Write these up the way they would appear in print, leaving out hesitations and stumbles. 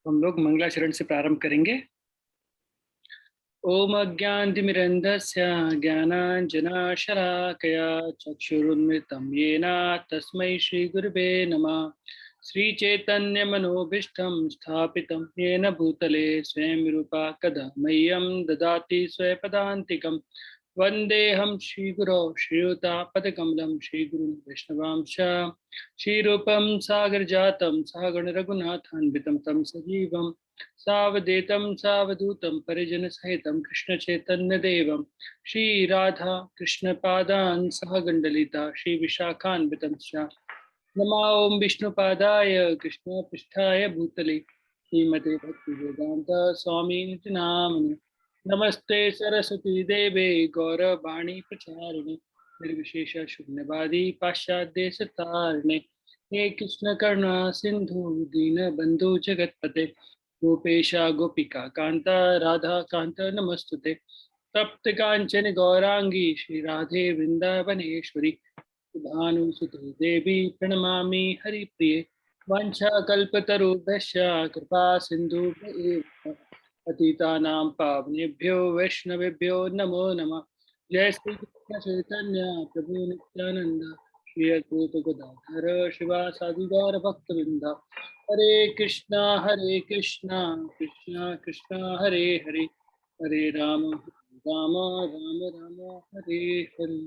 हम लोग मंगलाचरण से प्रारंभ करेंगे। ओम अज्ञानतिमिरन्धस्य ज्ञानाञ्जनशलाकया चक्षुरुन्मिलितं येन तस्मै श्रीगुरुवे नमः। श्रीचैतन्यमनोभीष्टं स्थापितं येन भूतले स्वयं रूपा कदा मह्यं ददाति स्वपदान्तिकं। वन्देऽहं श्रीगुरौ श्रीयुतापदकमलं श्रीगुरुं वैष्णवांश श्रीरूपं सागरजातं सहगण रघुनाथान्वितं तं सजीवं सावधूतं सावधूतं परिजनसहितं कृष्णचैतन्यदेवं श्रीराधा कृष्णपादान् सहगण्डलिता श्रीविशाखान्वितं च नमो ओं विष्णुपादाय कृष्णपृष्ठाय भूतले श्रीमते भक्तिवेदान्त स्वामिनिति नामिने। नमस्ते सरस्वती देवे गौरवाणी प्रचारिणे निर्विशेष शून्यवादी पाश्चात्यदेशतारिणे। हे कृष्ण करुणा सिंधु दीनबंधु जगतपते गोपेशा गोपिका कांता राधा कांता नमस्तुते। तप्त कांचन गौरांगी श्री राधे वृंदावनेश्वरी भानुसुते देवी प्रणमामि हरिप्रिये। वाञ्छाकल्पतरुभ्यश्च कृपा सिन्धुभ्यः पतितानां पावनेभ्यो वैष्णवेभ्यो नमो नमः। जय श्री कृष्ण चैतन्य प्रभु नित्यानंद श्री अद्वैत गदाधर शिवासादि गौर भक्तवृंद। हरे कृष्णा कृष्णा कृष्णा हरे हरे हरे राम राम राम राम हरे हरे।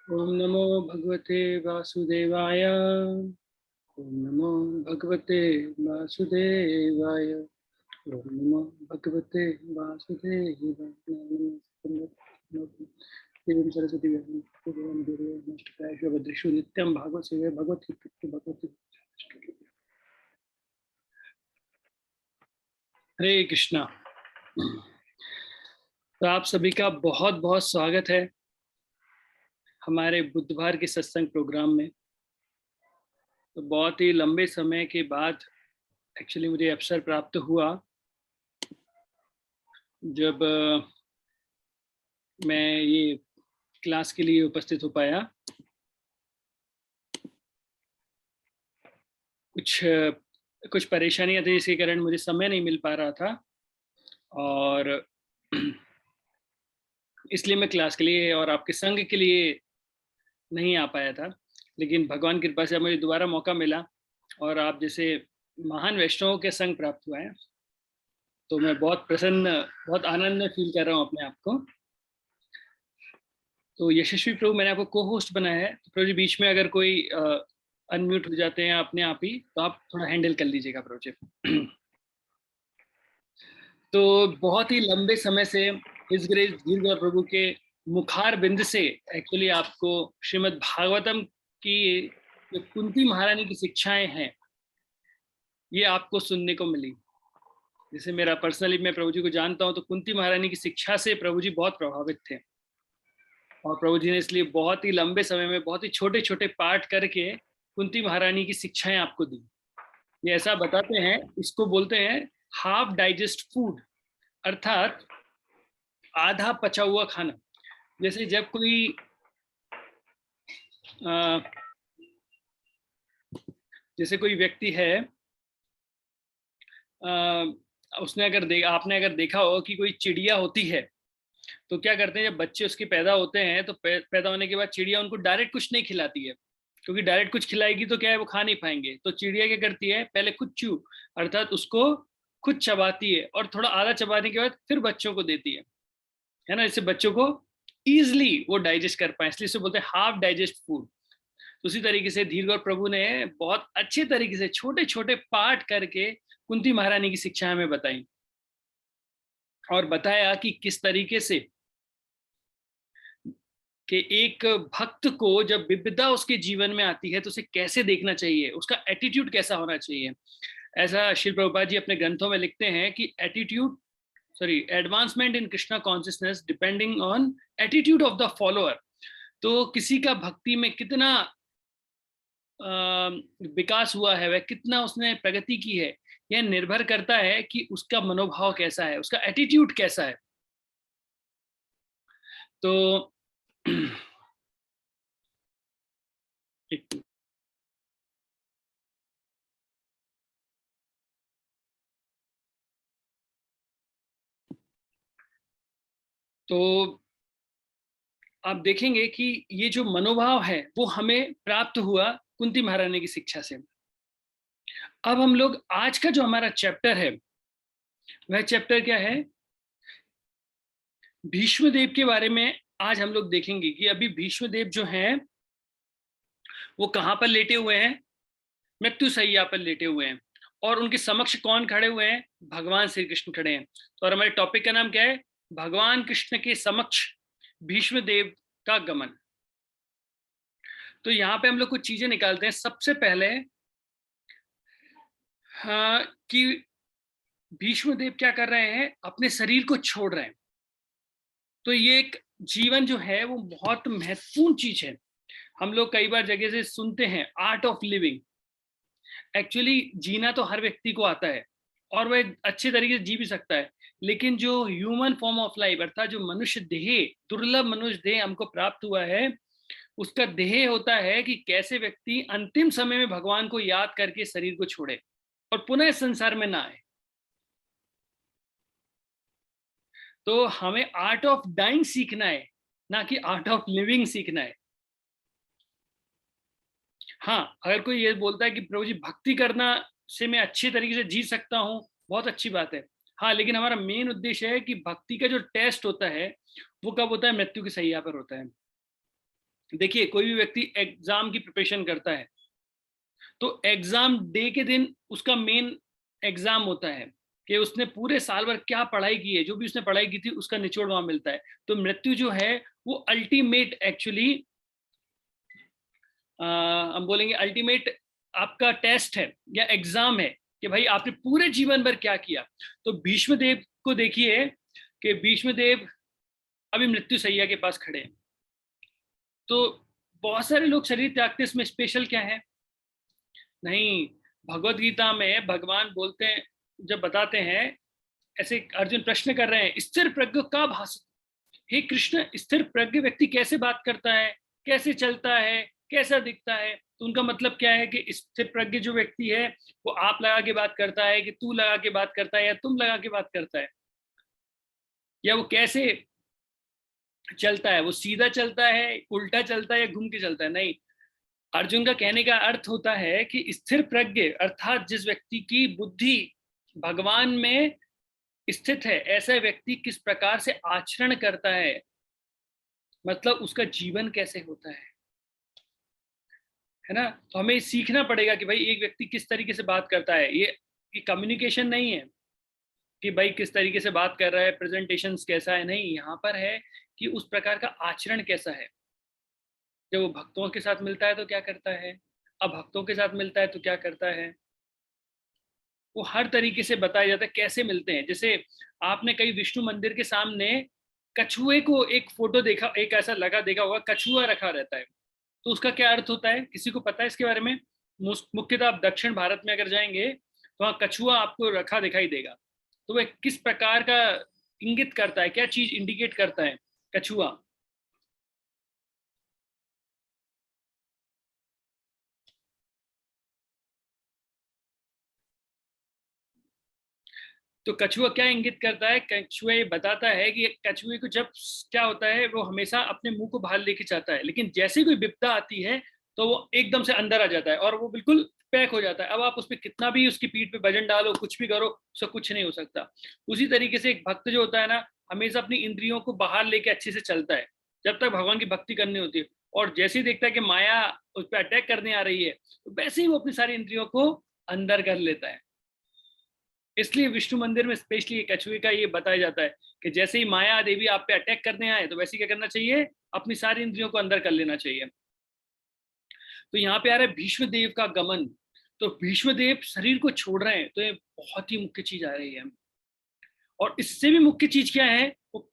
ओम नमो भगवते वासुदेवाय। ओम नमो भगवते वासुदेवाय। ओम नमो भगवते वासुदेवाय। देवीं सरस्वती भद्रेषु नित्यं भागवत सेवे भगवती भगवती। हरे कृष्णा। तो आप सभी का बहुत बहुत स्वागत है हमारे बुधवार के सत्संग प्रोग्राम में। तो बहुत ही लंबे समय के बाद एक्चुअली मुझे अवसर प्राप्त हुआ जब मैं ये क्लास के लिए उपस्थित हो पाया। कुछ परेशानियां थी जिसके कारण मुझे समय नहीं मिल पा रहा था और इसलिए मैं क्लास के लिए और आपके संघ के लिए नहीं आ पाया था। लेकिन भगवान की कृपा से मुझे दोबारा मौका मिला और आप जैसे महान वैष्णवों के संग प्राप्त हुआ है तो मैं बहुत प्रसन्न बहुत आनंद फील कर रहा हूँ अपने आप को। तो यशस्वी प्रभु मैंने आपको को होस्ट बनाया है। तो प्रभु जी बीच में अगर कोई अनम्यूट हो जाते हैं अपने आप ही तो आप थोड़ा हैंडल कर लीजिएगा प्रभु जी। तो बहुत ही लंबे समय से इस ग्रेस धीरगौर प्रभु के मुखार बिंद से एक्चुअली आपको श्रीमद् भागवतम की जो कुंती महारानी की शिक्षाएं हैं ये आपको सुनने को मिली। जैसे मेरा पर्सनली मैं प्रभु जी को जानता हूं तो कुंती महारानी की शिक्षा से प्रभु जी बहुत प्रभावित थे और प्रभु जी ने इसलिए बहुत ही लंबे समय में बहुत ही छोटे छोटे पाठ करके कुंती महारानी की शिक्षाएं आपको दी। ये ऐसा बताते हैं, इसको बोलते हैं हाफ डाइजेस्ट फूड, अर्थात आधा पचा हुआ खाना। जैसे जब कोई जैसे कोई व्यक्ति है उसने आपने अगर देखा हो कि कोई चिड़िया होती है तो क्या करते हैं जब बच्चे उसके पैदा होते हैं तो पैदा होने के बाद चिड़िया उनको डायरेक्ट कुछ नहीं खिलाती है क्योंकि डायरेक्ट कुछ खिलाएगी तो क्या है वो खा नहीं पाएंगे। तो चिड़िया क्या करती है पहले खुद चू अर्थात उसको खुद चबाती है और थोड़ा आधा चबाने के बाद फिर बच्चों को देती है ना, इससे बच्चों को ईजिली वो डाइजेस्ट कर पाए, इसलिए इसे बोलते हैं हाफ डाइजेस्ट फूड। तो उसी तरीके से धीरगौर प्रभु ने बहुत अच्छे तरीके से छोटे छोटे पाठ करके कुंती महारानी की शिक्षा हमें बताई और बताया कि किस तरीके से कि एक भक्त को जब विपदा उसके जीवन में आती है तो उसे कैसे देखना चाहिए, उसका एटीट्यूड कैसा होना चाहिए। ऐसा श्री प्रभुपाद जी अपने ग्रंथों में लिखते हैं कि advancement in Krishna consciousness depending on attitude of the follower. तो किसी का भक्ति में कितना विकास हुआ है, वह कितना उसने प्रगति की है, यह निर्भर करता है कि उसका मनोभाव कैसा है, उसका एटीट्यूड कैसा है। तो एक तो आप देखेंगे कि ये जो मनोभाव है वो हमें प्राप्त हुआ कुंती महारानी की शिक्षा से। अब हम लोग आज का जो हमारा चैप्टर है, वह चैप्टर क्या है? भीष्म देव के बारे में आज हम लोग देखेंगे कि अभी भीष्म देव जो हैं वो कहाँ पर लेटे हुए हैं? मृत्यु शैया पर लेटे हुए हैं। और उनके समक्ष कौन खड़े हुए हैं? भगवान श्री कृष्ण खड़े हैं। तो और हमारे टॉपिक का नाम क्या है? भगवान कृष्ण के समक्ष भीष्म देव का गमन। तो यहाँ पे हम लोग कुछ चीजें निकालते हैं। सबसे पहले हाँ, कि भीष्म देव क्या कर रहे हैं? अपने शरीर को छोड़ रहे हैं। तो ये एक जीवन जो है वो बहुत महत्वपूर्ण चीज है। हम लोग कई बार जगह से सुनते हैं आर्ट ऑफ लिविंग। एक्चुअली जीना तो हर व्यक्ति को आता है और वह अच्छे तरीके से जी भी सकता है, लेकिन जो ह्यूमन फॉर्म ऑफ लाइफ अर्थात जो मनुष्य देह, दुर्लभ मनुष्य देह हमको प्राप्त हुआ है, उसका देह होता है कि कैसे व्यक्ति अंतिम समय में भगवान को याद करके शरीर को छोड़े और पुनः इस संसार में ना आए। तो हमें आर्ट ऑफ डाइंग सीखना है, ना कि आर्ट ऑफ लिविंग सीखना है। हाँ, अगर कोई ये बोलता है कि प्रभु जी भक्ति करना से मैं अच्छे तरीके से जी सकता हूँ, बहुत अच्छी बात है। हाँ, लेकिन हमारा मेन उद्देश्य है कि भक्ति का जो टेस्ट होता है वो कब होता है? मृत्यु की शैया पर होता है। देखिए, कोई भी व्यक्ति एग्जाम की प्रिपरेशन करता है तो एग्जाम डे के दिन उसका मेन एग्जाम होता है कि उसने पूरे साल भर क्या पढ़ाई की है, जो भी उसने पढ़ाई की थी उसका निचोड़ वहां मिलता है। तो मृत्यु जो है वो अल्टीमेट एक्चुअली हम बोलेंगे अल्टीमेट आपका टेस्ट है या एग्जाम है कि भाई आपने पूरे जीवन भर क्या किया। तो भीष्म देव को देखिए कि भीष्म देव अभी मृत्यु शैया के पास खड़े हैं। तो बहुत सारे लोग शरीर त्यागते, इसमें स्पेशल क्या है? नहीं, भगवत गीता में भगवान बोलते हैं, जब बताते हैं, ऐसे अर्जुन प्रश्न कर रहे हैं, स्थिर प्रज्ञ का भाष, हे कृष्ण, स्थिर प्रज्ञ व्यक्ति कैसे बात करता है, कैसे चलता है, कैसा दिखता है? तो उनका मतलब क्या है कि स्थिर प्रज्ञ जो व्यक्ति है वो आप लगा के बात करता है कि तू लगा के बात करता है या तुम लगा के बात करता है, या वो कैसे चलता है? वो सीधा चलता है, उल्टा चलता है या घूम के चलता है? नहीं, अर्जुन का कहने का अर्थ होता है कि स्थिर प्रज्ञ अर्थात जिस व्यक्ति की बुद्धि भगवान में स्थित है, ऐसा व्यक्ति किस प्रकार से आचरण करता है, मतलब उसका जीवन कैसे होता है ना? तो हमें सीखना पड़ेगा कि भाई एक व्यक्ति किस तरीके से बात करता है। ये कम्युनिकेशन नहीं है कि भाई किस तरीके से बात कर रहा है, प्रेजेंटेशन कैसा है, नहीं, यहाँ पर है कि उस प्रकार का आचरण कैसा है। जब वो भक्तों के साथ मिलता है तो क्या करता है, अब भक्तों के साथ मिलता है तो क्या करता है, वो हर तरीके से बताया जाता है कैसे मिलते हैं। जैसे आपने कई विष्णु मंदिर के सामने कछुए को एक फोटो देखा, एक ऐसा लगा देखा होगा, कछुआ रखा रहता है। तो उसका क्या अर्थ होता है, किसी को पता है इसके बारे में? मुख्यतः आप दक्षिण भारत में अगर जाएंगे तो वहाँ कछुआ आपको रखा दिखाई देगा। तो वह किस प्रकार का इंगित करता है, क्या चीज इंडिकेट करता है कछुआ? तो कछुआ क्या इंगित करता है? कछुआ ये बताता है कि कछुए को जब क्या होता है, वो हमेशा अपने मुंह को बाहर लेके जाता है, लेकिन जैसे कोई विपदा आती है तो वो एकदम से अंदर आ जाता है और वो बिल्कुल पैक हो जाता है। अब आप उस पर कितना भी उसकी पीठ पे वजन डालो, कुछ भी करो, उसका कुछ नहीं हो सकता। उसी तरीके से एक भक्त जो होता है ना, हमेशा अपनी इंद्रियों को बाहर लेके अच्छे से चलता है जब तक भगवान की भक्ति करनी होती है। और जैसे ही देखता है कि माया उस पर अटैक करने आ रही है, तो वैसे ही वो अपनी सारी इंद्रियों को अंदर कर लेता है। इसलिए विष्णु मंदिर में स्पेशली कछुए का ये बताया जाता है कि जैसे ही माया देवी आप पे अटैक करने आए तो वैसे क्या करना चाहिए, अपनी सारी इंद्रियों को अंदर कर लेना चाहिए। तो यहाँ पे आ रहा है भीष्म देव का गमन। तो भीष्म देव शरीर को छोड़ रहे हैं, तो ये बहुत ही मुख्य चीज आ रही है। और इससे भी मुख्य चीज क्या है? वो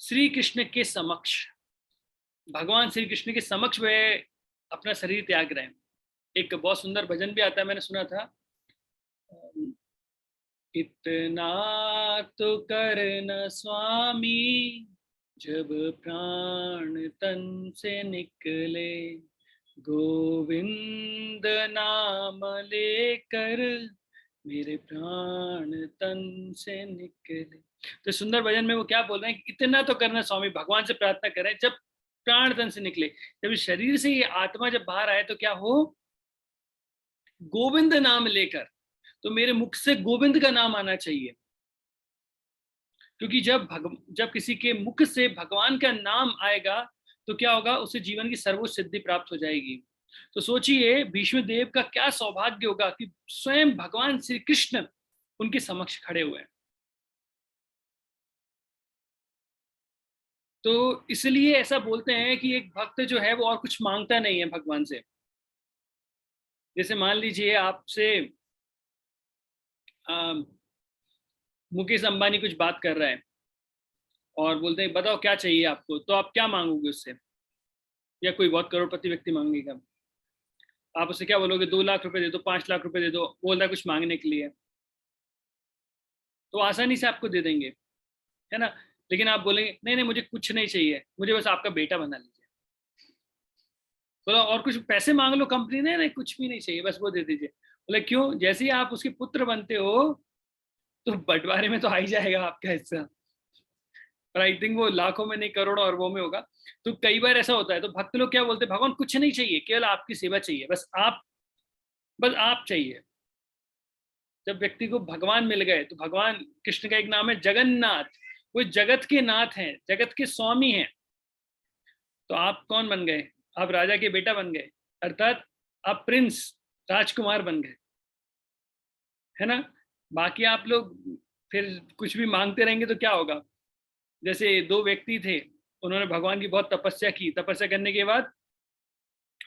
श्री कृष्ण के समक्ष, भगवान श्री कृष्ण के समक्ष वे अपना शरीर त्याग रहे हैं। एक बहुत सुंदर भजन भी आता है, मैंने सुना था, इतना तो करना स्वामी जब प्राण तन से निकले, गोविंद नाम लेकर मेरे प्राण तन से निकले। तो सुंदर भजन में वो क्या बोल रहे हैं, इतना तो करना स्वामी, भगवान से प्रार्थना करें जब प्राण तन से निकले, जब शरीर से ये आत्मा जब बाहर आए तो क्या हो, गोविंद नाम लेकर, तो मेरे मुख से गोविंद का नाम आना चाहिए, क्योंकि जब किसी के मुख से भगवान का नाम आएगा तो क्या होगा, उसे जीवन की सर्वोच्च सिद्धि प्राप्त हो जाएगी। तो सोचिए भीष्म देव का क्या सौभाग्य होगा कि स्वयं भगवान श्री कृष्ण उनके समक्ष खड़े हुए हैं। तो इसलिए ऐसा बोलते हैं कि एक भक्त जो है वो और कुछ मांगता नहीं है भगवान से। जैसे मान लीजिए आपसे मुकेश अंबानी कुछ बात कर रहा है और बोलते हैं बताओ क्या चाहिए आपको, तो आप क्या मांगोगे उससे, या कोई बहुत करोड़पति व्यक्ति मांगेगा, आप उससे क्या बोलोगे, 2 लाख रुपए दे दो, 5 लाख रुपए दे दो, बोल रहा है कुछ मांगने के लिए, तो आसानी से आपको दे देंगे, है ना। लेकिन आप बोलेंगे नहीं नहीं मुझे कुछ नहीं चाहिए, मुझे बस आपका बेटा बना लीजिए, बोला और कुछ पैसे मांग लो कंपनी ने, नहीं कुछ भी नहीं चाहिए बस वो दे दीजिए। बोले क्यों, जैसे ही आप उसके पुत्र बनते हो तो बंटवारे में तो आ ही जाएगा आपका हिस्सा, पर आई थिंक वो लाखों में नहीं करोड़ों अरबों में होगा। तो कई बार ऐसा होता है, तो भक्त लोग क्या बोलते हैं, भगवान कुछ नहीं चाहिए, केवल आपकी सेवा चाहिए, बस आप चाहिए। जब व्यक्ति को भगवान मिल गए, तो भगवान कृष्ण का एक नाम है जगन्नाथ, वो जगत के नाथ हैं, जगत के स्वामी हैं। तो आप कौन बन गए, आप राजा के बेटा बन गए, अर्थात आप प्रिंस, राजकुमार बन गए, है ना। बाकी आप लोग फिर कुछ भी मांगते रहेंगे तो क्या होगा। जैसे 2 व्यक्ति थे, उन्होंने भगवान की बहुत तपस्या की, तपस्या करने के बाद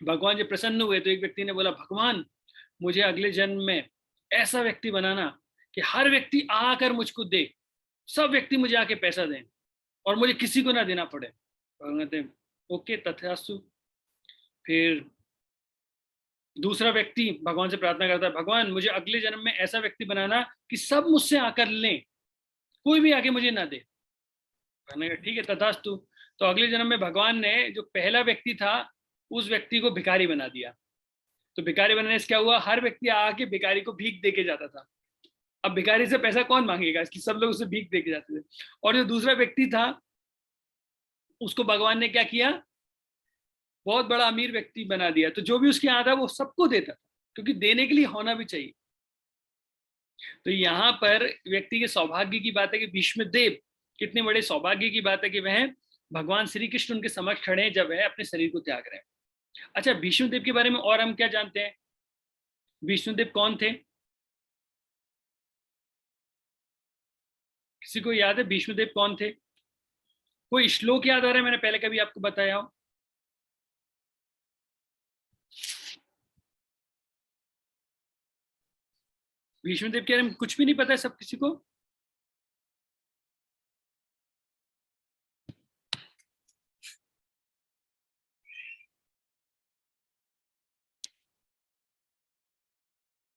भगवान जब प्रसन्न हुए तो एक व्यक्ति ने बोला, भगवान मुझे अगले जन्म में ऐसा व्यक्ति बनाना कि हर व्यक्ति आकर मुझको दे, सब व्यक्ति मुझे आके पैसा दें और मुझे किसी को ना देना पड़े। भगवान कहते ओके तथास्तु। फिर दूसरा व्यक्ति भगवान से प्रार्थना करता है, भगवान मुझे अगले जन्म में ऐसा व्यक्ति बनाना कि सब मुझसे आकर लें, कोई भी आके मुझे ना दे। ठीक है तथास्तु। तो अगले जन्म में भगवान ने जो पहला व्यक्ति था उस व्यक्ति को भिखारी बना दिया। तो भिखारी बनाने से क्या हुआ, हर व्यक्ति आके भिखारी को भीख दे के जाता था। अब भिखारी से पैसा कौन मांगेगा, इसकी सब लोग उसे भीख दे के जाते थे। और जो दूसरा व्यक्ति था उसको भगवान ने क्या किया, बहुत बड़ा अमीर व्यक्ति बना दिया। तो जो भी उसके यहाँ था वो सबको देता था, क्योंकि देने के लिए होना भी चाहिए। तो यहाँ पर व्यक्ति के सौभाग्य की बात है कि भीष्म देव, कितने बड़े सौभाग्य की बात है कि वह भगवान श्री कृष्ण उनके समक्ष खड़े हैं जब वह अपने शरीर को त्याग रहे हैं। अच्छा भीष्मदेव के बारे में और हम क्या जानते हैं, भीष्मदेव कौन थे, किसी को याद है भीष्मदेव कौन थे, कोई श्लोक याद आ रहा है, मैंने पहले कभी आपको बताया हो। भीष्मदेव के बारे में कुछ भी नहीं पता है सब किसी को।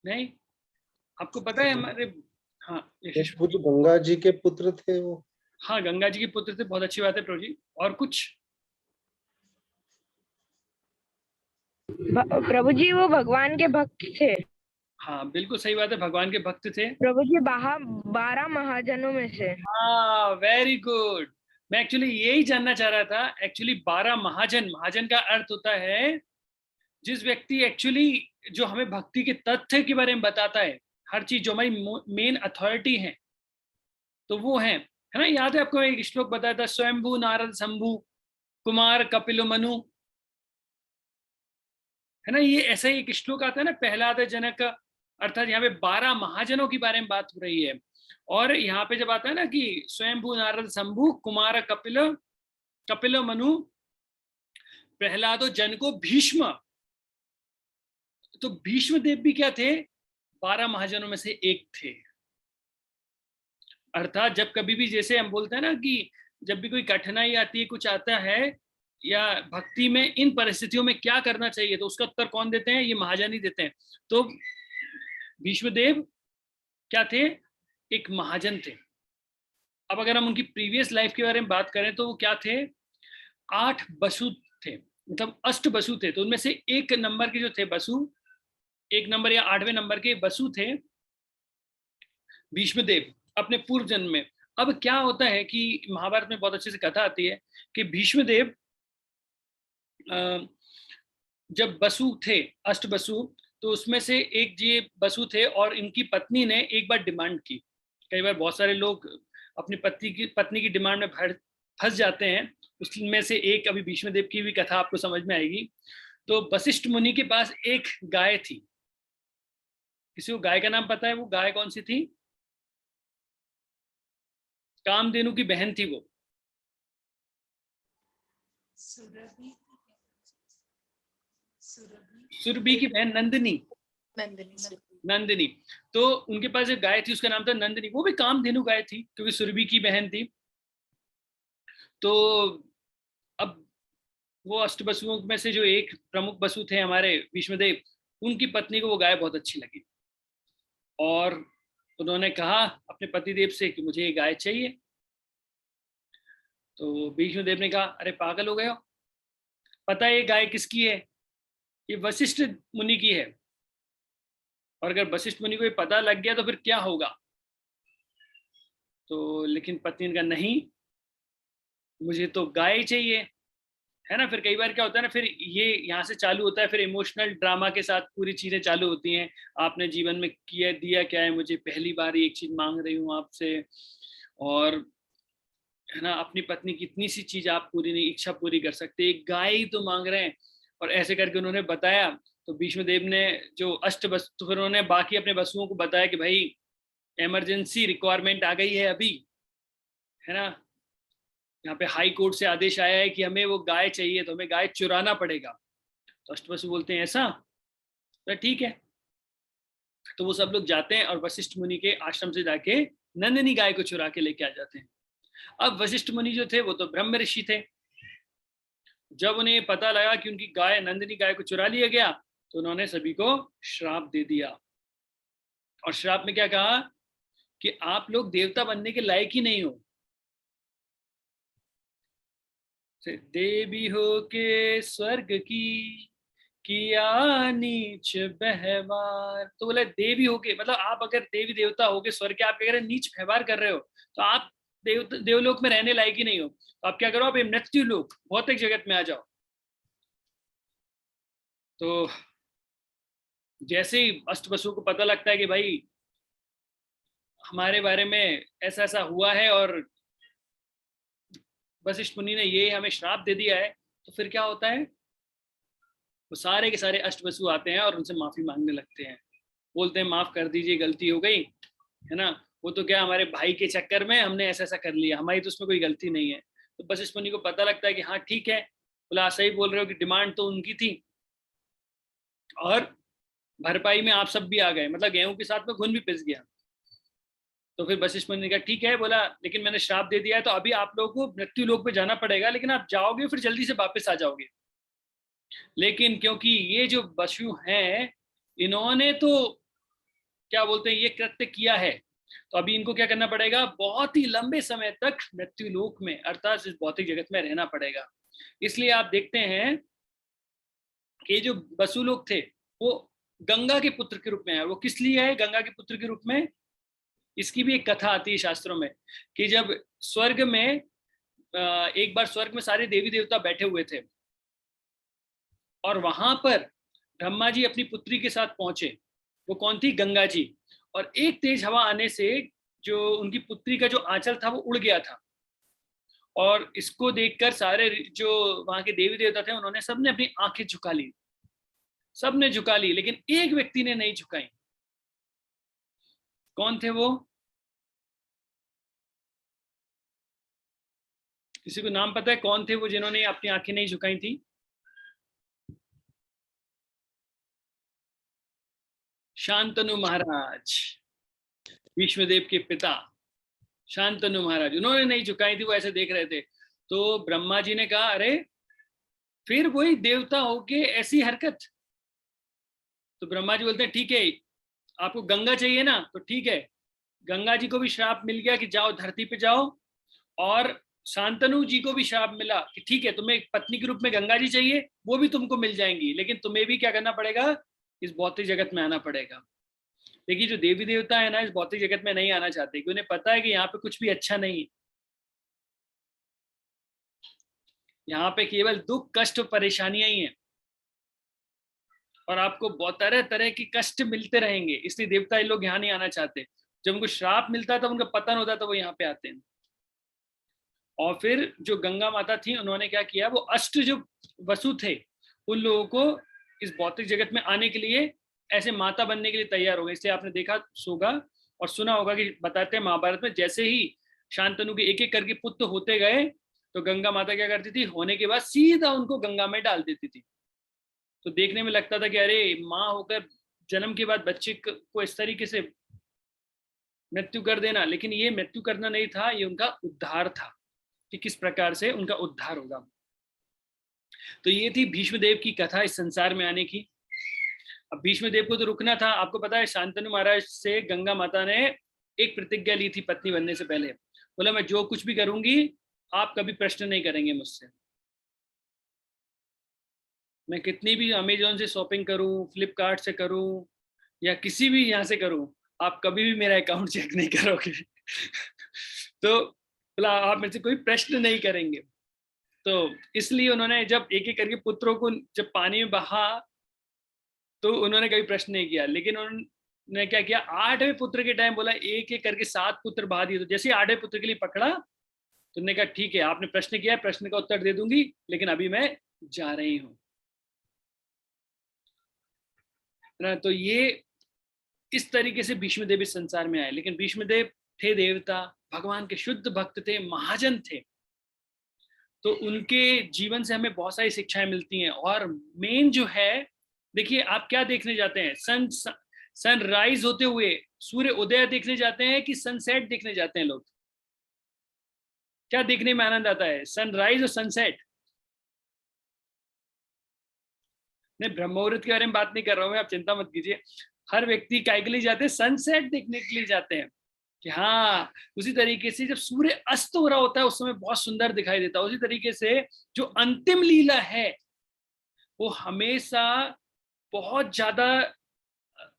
नहीं, आपको पता है हमारे, हाँ वो जो गंगा जी के पुत्र थे वो, हाँ गंगा जी के पुत्र थे, बहुत अच्छी बात है प्रभु जी। और कुछ प्रभु जी वो भगवान के भक्त थे। हाँ बिल्कुल सही बात है, भगवान के भक्त थे प्रभु जी 12 महाजनों में से। हाँ वेरी गुड। मैं एक्चुअली यही जानना चाह रहा था, एक्चुअली 12 महाजन, महाजन का अर्थ होता है जिस व्यक्ति एक्चुअली जो हमें भक्ति के तथ्य के बारे में बताता है, हर चीज जो हमारी मेन अथॉरिटी है तो वो है ना। याद है आपको एक श्लोक बताया था, स्वयंभू नारद शंभु कुमार कपिल मनु, है ना। ये ऐसा ही एक श्लोक आता है ना, प्रहलाद जनक, अर्थात यहाँ पे 12 महाजनों के बारे में बात हो रही है। और यहाँ पे जब आता है ना कि स्वयंभू नारद शंभु कुमार कपिल कपिल मनु प्रहलादो जन को भीष्म, तो भीष्म देव भी क्या थे, 12 महाजनों में से एक थे। अर्थात जब कभी भी, जैसे हम बोलते हैं ना कि जब भी कोई कठिनाई आती है, कुछ आता है, या भक्ति में इन परिस्थितियों में क्या करना चाहिए, तो उसका उत्तर कौन देते हैं? ये महाजन ही देते हैं। तो भीष्मदेव क्या थे? एक महाजन थे। अब अगर हम उनकी प्रीवियस लाइफ के बारे में बात करें तो वो क्या थे? 8 बसु थे, मतलब अष्ट बसु थे। तो उनमें से एक नंबर के जो थे बसु, 1 नंबर या 8वें नंबर के बसु थे भीष्मदेव अपने पूर्व जन्म में। अब क्या होता है कि महाभारत में बहुत अच्छे से कथा आती है कि भीष्मदेव जब बसु थे, अष्ट बसु, तो उसमें से एक ये बसु थे और इनकी पत्नी ने एक बार डिमांड की। कई बार बहुत सारे लोग अपनी पत्नी की डिमांड में फंस जाते हैं। उसमें से एक अभी भीष्मदेव की भी कथा आपको समझ में आएगी। तो वशिष्ठ मुनि के पास एक गाय थी। किसी को गाय का नाम पता है? वो गाय कौन सी थी? कामधेनु की बहन थी वो। सुरभि की बहन नंदिनी। नंदिनी। तो उनके पास एक गाय थी, उसका नाम था नंदिनी। वो भी कामधेनु गाय थी क्योंकि सुरभि की बहन थी। तो अब वो अष्टबसुओं में से जो एक प्रमुख बसु थे हमारे भीष्मदेव, उनकी पत्नी को वो गाय बहुत अच्छी लगी और उन्होंने कहा अपने पतिदेव से कि मुझे ये गाय चाहिए। तो भीष्मदेव ने कहा अरे पागल हो गए हो, पता है ये गाय किसकी है? ये वशिष्ठ मुनि की है, और अगर वशिष्ठ मुनि को ये पता लग गया तो फिर क्या होगा? तो लेकिन पत्नी ने कहा नहीं, मुझे तो गाय चाहिए, है ना। फिर कई बार क्या होता है ना, फिर ये यहाँ से चालू होता है, फिर इमोशनल ड्रामा के साथ पूरी चीजें चालू होती हैं। आपने जीवन में किया दिया क्या है, मुझे पहली बार एक चीज मांग रही हूँ आपसे, और है ना, अपनी पत्नी की इतनी सी चीज आप पूरी नहीं, इच्छा पूरी कर सकते, एक गाय ही तो मांग रहे हैं। और ऐसे करके उन्होंने बताया। तो भीष्मदेव ने जो अष्टबसु, तो फिर उन्होंने बाकी अपने बसुओं को बताया कि भाई इमरजेंसी रिक्वायरमेंट आ गई है अभी, है ना, यहाँ पे हाई कोर्ट से आदेश आया है कि हमें वो गाय चाहिए, तो हमें गाय चुराना पड़ेगा। तो अष्टबसु बोलते हैं ऐसा, तो ठीक है। तो वो सब लोग जाते हैं और वशिष्ठ मुनि के आश्रम से जाके नंदिनी गाय को चुरा के लेके आ जाते हैं। अब वशिष्ठ मुनि जो थे वो तो ब्रह्म ऋषि थे। जब उन्हें पता लगा कि उनकी गाय, नंदिनी गाय को चुरा लिया गया, तो उन्होंने सभी को श्राप दे दिया। और श्राप में क्या कहा कि आप लोग देवता बनने के लायक ही नहीं हो, देवी हो के स्वर्ग की किया नीच व्यवहार। तो बोले देवी होके, मतलब आप अगर देवी देवता होके स्वर्ग के, आप अगर नीच व्यवहार कर रहे हो तो आप देवलोक में रहने लायक ही नहीं हो। तो आप क्या करो, आप मृत्यु लोक, भौतिक जगत में आ जाओ। तो जैसे ही अष्टवसु को पता लगता है कि भाई हमारे बारे में ऐसा ऐसा हुआ है और वशिष्ठ मुनि ने ये हमें श्राप दे दिया है, तो फिर क्या होता है, वो सारे के सारे अष्टवसु आते हैं और उनसे माफी मांगने लगते हैं। बोलते हैं माफ कर दीजिए, गलती हो गई, है ना। वो तो क्या, हमारे भाई के चक्कर में हमने ऐसा ऐसा कर लिया, हमारी तो उसमें कोई गलती नहीं है। तो वशिष्ठ मुनि को पता लगता है कि हाँ ठीक है, बोला सही बोल रहे हो कि डिमांड तो उनकी थी और भरपाई में आप सब भी आ गए, मतलब गेहूं के साथ में घुन भी पिस गया। तो फिर वशिष्ठ मुनि ने कहा ठीक है, बोला लेकिन मैंने श्राप दे दिया है, तो अभी आप लोगों को मृत्यु लोक पे जाना पड़ेगा, लेकिन आप जाओगे फिर जल्दी से वापस आ जाओगे। लेकिन क्योंकि ये जो बसु हैं, इन्होंने तो क्या बोलते हैं ये कृत्य किया है, तो अभी इनको क्या करना पड़ेगा, बहुत ही लंबे समय तक मृत्यु लोक में, अर्थात इस भौतिक जगत में रहना पड़ेगा। इसलिए आप देखते हैं कि जो बसु लोग थे वो गंगा के पुत्र के रूप में है। वो किस लिए है गंगा के पुत्र के रूप में? इसकी भी एक कथा आती है शास्त्रों में कि जब स्वर्ग में, एक बार स्वर्ग में सारे देवी देवता बैठे हुए थे और वहां पर ब्रह्मा जी अपनी पुत्री के साथ पहुंचे। वो कौन थी? गंगा जी। और एक तेज हवा आने से जो उनकी पुत्री का जो आंचल था वो उड़ गया था। और इसको देखकर सारे जो वहां के देवी देवता थे उन्होंने सबने अपनी आंखें झुका ली, सबने झुका ली, लेकिन एक व्यक्ति ने नहीं झुकाई। कौन थे वो? किसी को नाम पता है कौन थे वो जिन्होंने अपनी आंखें नहीं झुकाई थी? शांतनु महाराज, भीष्मदेव के पिता शांतनु महाराज, उन्होंने नहीं झुकाई थी, वो ऐसे देख रहे थे। तो ब्रह्मा जी ने कहा अरे फिर वही देवता होके ऐसी हरकत। तो ब्रह्मा जी बोलते हैं ठीक है, आपको गंगा चाहिए ना, तो ठीक है, गंगा जी को भी श्राप मिल गया कि जाओ धरती पे जाओ, और शांतनु जी को भी श्राप मिला कि ठीक है, तुम्हें एक पत्नी के रूप में गंगा जी चाहिए, वो भी तुमको मिल जाएंगी, लेकिन तुम्हें भी क्या करना पड़ेगा, इस भौतिक जगत में आना पड़ेगा। लेकिन जो देवी देवता है ना, इस भौतिक जगत में नहीं आना चाहते, क्योंकि उन्हें पता है कि यहाँ पे कुछ भी अच्छा नहीं है। यहाँ पे केवल दुख कष्ट परेशानियां ही हैं, और आपको बहुत तरह तरह के कष्ट मिलते रहेंगे, इसलिए देवता ये लोग यहाँ नहीं आना चाहते। जब उनको श्राप मिलता था, उनका पतन होता था, वो यहाँ पे आते हैं। और फिर जो गंगा माता थी, उन्होंने क्या किया, वो अष्ट जो वसु थे, उन लोगों को इस भौतिक जगत में आने के लिए ऐसे माता बनने के लिए तैयार हो गए। इसलिए आपने देखा होगा और सुना होगा कि बताते हैं महाभारत में, जैसे ही शांतनु के एक एक करके पुत्र होते गए, तो गंगा माता क्या करती थी, होने के बाद सीधा उनको गंगा में डाल देती थी। तो देखने में लगता था कि अरे, माँ होकर जन्म के बाद बच्चे को इस तरीके से मृत्यु कर देना, लेकिन ये मृत्यु करना नहीं था, ये उनका उद्धार था, कि किस प्रकार से उनका उद्धार होगा। तो ये थी भीष्मदेव की कथा इस संसार में आने की। अब भीष्मदेव को तो रुकना था। आपको पता है, शांतनु महाराज से गंगा माता ने एक प्रतिज्ञा ली थी पत्नी बनने से पहले, बोला मैं जो कुछ भी करूंगी, आप कभी प्रश्न नहीं करेंगे मुझसे। मैं कितनी भी अमेजोन से शॉपिंग करूं, फ्लिपकार्ट से करूं, या किसी भी यहाँ से करूं, आप कभी भी मेरा अकाउंट चेक नहीं करोगे। तो बोला आप मेरे से कोई प्रश्न नहीं करेंगे। तो इसलिए उन्होंने जब एक एक करके पुत्रों को जब पानी में बहा, तो उन्होंने कभी प्रश्न नहीं किया। लेकिन उन्होंने क्या किया, 8वें पुत्र के टाइम बोला एक एक करके 7 पुत्र बहा दिए। तो जैसे 8वें पुत्र के लिए पकड़ा, तो उन्होंने कहा ठीक है, आपने प्रश्न किया, प्रश्न का उत्तर दे दूंगी, लेकिन अभी मैं जा रही हूं ना। तो ये इस तरीके से भीष्मदेव इस संसार में आए। लेकिन भीष्मदेव थे देवता, भगवान के शुद्ध भक्त थे, महाजन थे। तो उनके जीवन से हमें बहुत सारी शिक्षाएं मिलती हैं। और मेन जो है, देखिए आप क्या देखने जाते हैं, सनराइज होते हुए सूर्य उदय देखने जाते हैं कि सनसेट देखने जाते हैं लोग? क्या देखने में आनंद आता है, सनराइज और सनसेट? नहीं, ब्रह्म मुहूर्त के बारे में बात नहीं कर रहा हूं मैं, आप चिंता मत कीजिए। हर व्यक्ति काय के लिए जाते हैं, सनसेट देखने के लिए जाते हैं, कि हाँ उसी तरीके से जब सूर्य अस्त हो रहा होता है, उस समय बहुत सुंदर दिखाई देता है। उसी तरीके से जो अंतिम लीला है, वो हमेशा बहुत ज्यादा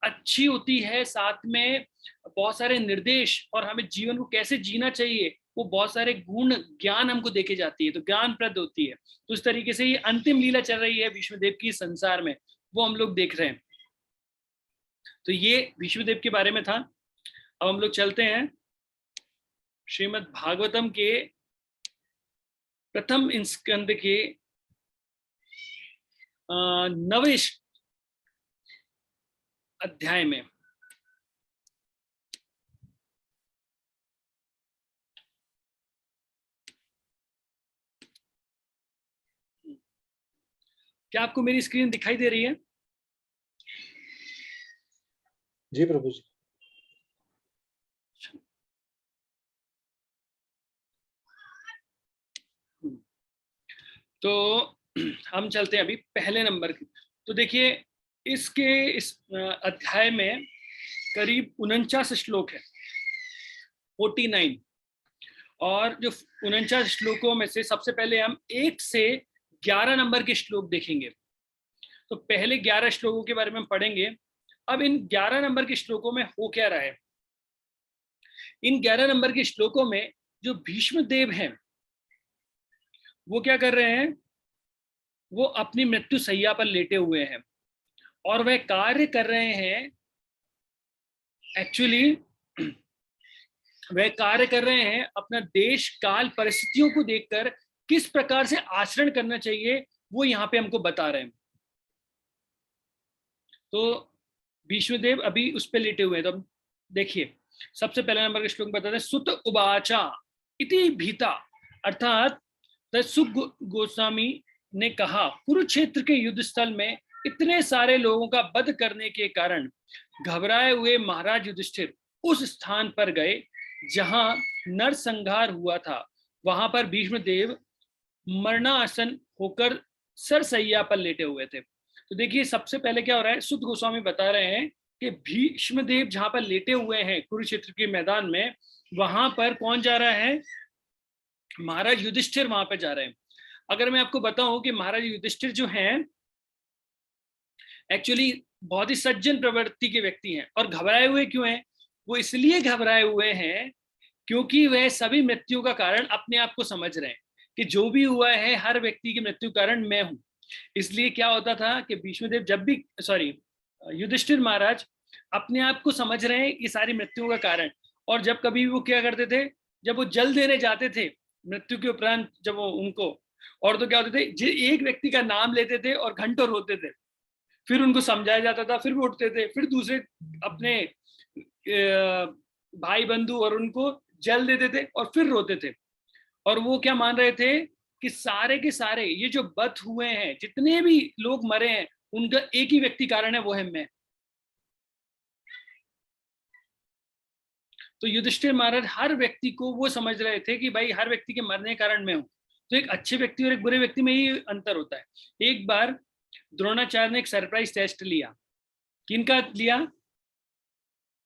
अच्छी होती है। साथ में बहुत सारे निर्देश, और हमें जीवन को कैसे जीना चाहिए, वो बहुत सारे गुण ज्ञान हमको देके जाती है, तो ज्ञानप्रद होती है। तो उस तरीके से ये अंतिम लीला चल रही है भीष्मदेव की संसार में, वो हम लोग देख रहे हैं। तो ये भीष्मदेव के बारे में था। अब हम लोग चलते हैं श्रीमद् भागवतम के प्रथम स्कंद के 9वें अध्याय में। क्या आपको मेरी स्क्रीन दिखाई दे रही है? जी प्रभु जी। तो हम चलते हैं अभी पहले नंबर की। तो देखिए, इसके इस अध्याय में करीब 49 श्लोक है, 49। और जो 49 श्लोकों में से सबसे पहले हम 1 से 11 नंबर के श्लोक देखेंगे। तो पहले 11 श्लोकों के बारे में हम पढ़ेंगे। अब इन 11 नंबर के श्लोकों में हो क्या रहा है, इन 11 नंबर के श्लोकों में जो भीष्मदेव हैं, वो क्या कर रहे हैं, वो अपनी मृत्यु सैया पर लेटे हुए हैं, और वह कार्य कर रहे हैं, एक्चुअली वह कार्य कर रहे हैं अपना देश काल परिस्थितियों को देखकर किस प्रकार से आचरण करना चाहिए, वो यहाँ पे हमको बता रहे हैं। तो भीष्मदेव अभी उस पर लेटे हुए हैं। तो देखिए, सबसे पहले नंबर के श्लोक बताते हैं, सुत उवाचा इति भीता, अर्थात सुख गोस्वामी ने कहा, कुरुक्षेत्र के युद्ध स्थल में इतने सारे लोगों का वध करने के कारण घबराए हुए महाराज युधिष्ठिर उस स्थान पर गए जहां नरसंहार हुआ था। वहां पर भीष्मदेव मरणासन होकर सरसैया पर लेटे हुए थे। तो देखिए सबसे पहले क्या हो रहा है, सुत गोस्वामी बता रहे हैं कि भीष्म देव जहां पर लेटे हुए हैं कुरुक्षेत्र के मैदान में, वहां पर कौन जा रहा है, महाराज युधिष्ठिर वहां पर जा रहे हैं। अगर मैं आपको बताऊं कि महाराज युधिष्ठिर जो हैं एक्चुअली बहुत ही सज्जन प्रवृत्ति के व्यक्ति हैं, और घबराए हुए क्यों हैं, वो इसलिए घबराए हुए हैं क्योंकि वह सभी मृत्यु का कारण अपने आप को समझ रहे हैं कि जो भी हुआ है हर व्यक्ति की मृत्यु कारण मैं हूं। इसलिए क्या होता था कि भीष्मदेव जब भी युधिष्ठिर महाराज अपने आप को समझ रहे हैं ये सारी मृत्युओं का कारण, और जब कभी वो क्या करते थे, जब वो जल देने जाते थे मृत्यु के उपरांत जब वो उनको, और तो क्या होते थे, एक व्यक्ति का नाम लेते थे और घंटों रोते थे, फिर उनको समझाया जाता था, फिर वो उठते थे, फिर दूसरे अपने भाई बंधु और उनको जल देते थे और फिर रोते थे। और वो क्या मान रहे थे कि सारे के सारे ये जो बत हुए हैं, जितने भी लोग मरे हैं, उनका एक ही व्यक्ति कारण है, वो है मैं। तो युधिष्ठिर महाराज हर व्यक्ति को वो समझ रहे थे कि भाई हर व्यक्ति के मरने के कारण मैं हूं। तो एक अच्छे व्यक्ति और एक बुरे व्यक्ति में ही अंतर होता है। एक बार द्रोणाचार्य ने एक सरप्राइज टेस्ट लिया। किनका लिया?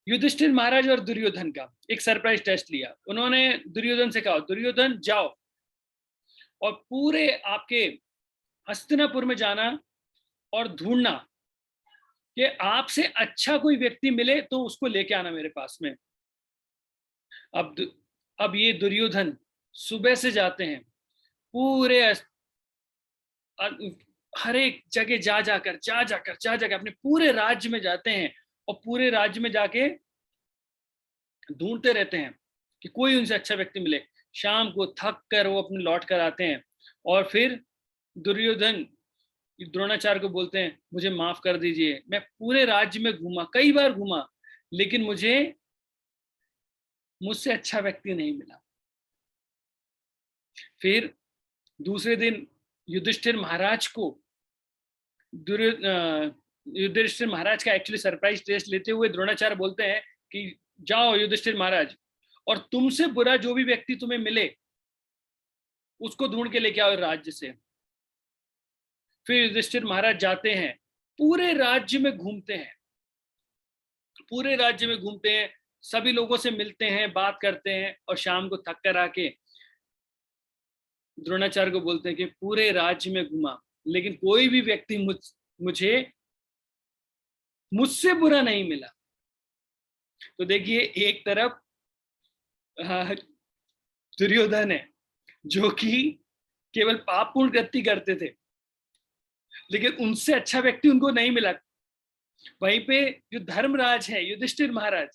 युधिष्ठिर महाराज और दुर्योधन का एक सरप्राइज टेस्ट लिया। उन्होंने दुर्योधन से कहा, दुर्योधन जाओ और पूरे आपके हस्तिनापुर में जाना और ढूंढना कि आपसे अच्छा कोई व्यक्ति मिले तो उसको लेके आना मेरे पास में। अब ये दुर्योधन सुबह से जाते हैं, पूरे हर एक जगह जा जाकर अपने पूरे राज्य में जाते हैं और पूरे राज्य में जाके ढूंढते रहते हैं कि कोई उनसे अच्छा व्यक्ति मिले। शाम को थक कर वो अपने लौट कर आते हैं और फिर दुर्योधन द्रोणाचार्य को बोलते हैं, मुझे माफ कर दीजिए, मैं पूरे राज्य में घूमा, कई बार घूमा, लेकिन मुझसे अच्छा व्यक्ति नहीं मिला। फिर दूसरे दिन युधिष्ठिर महाराज को युधिष्ठिर महाराज का एक्चुअली सरप्राइज टेस्ट लेते हुए द्रोणाचार्य बोलते हैं कि जाओ युधिष्ठिर महाराज, और तुमसे बुरा जो भी व्यक्ति तुम्हें मिले उसको ढूंढ के लेके आओ राज्य से। फिर युधिष्ठिर महाराज जाते हैं, पूरे राज्य में घूमते हैं, पूरे राज्य में घूमते हैं, सभी लोगों से मिलते हैं, बात करते हैं, और शाम को थक कर आके द्रोणाचार्य को बोलते हैं कि पूरे राज्य में घूमा लेकिन कोई भी व्यक्ति मुझसे बुरा नहीं मिला। तो देखिए एक तरफ दुर्योधन है जो कि केवल पापपूर्ण कृत्य करते थे, लेकिन उनसे अच्छा व्यक्ति उनको नहीं मिला। वहीं पे जो धर्मराज है युधिष्ठिर महाराज,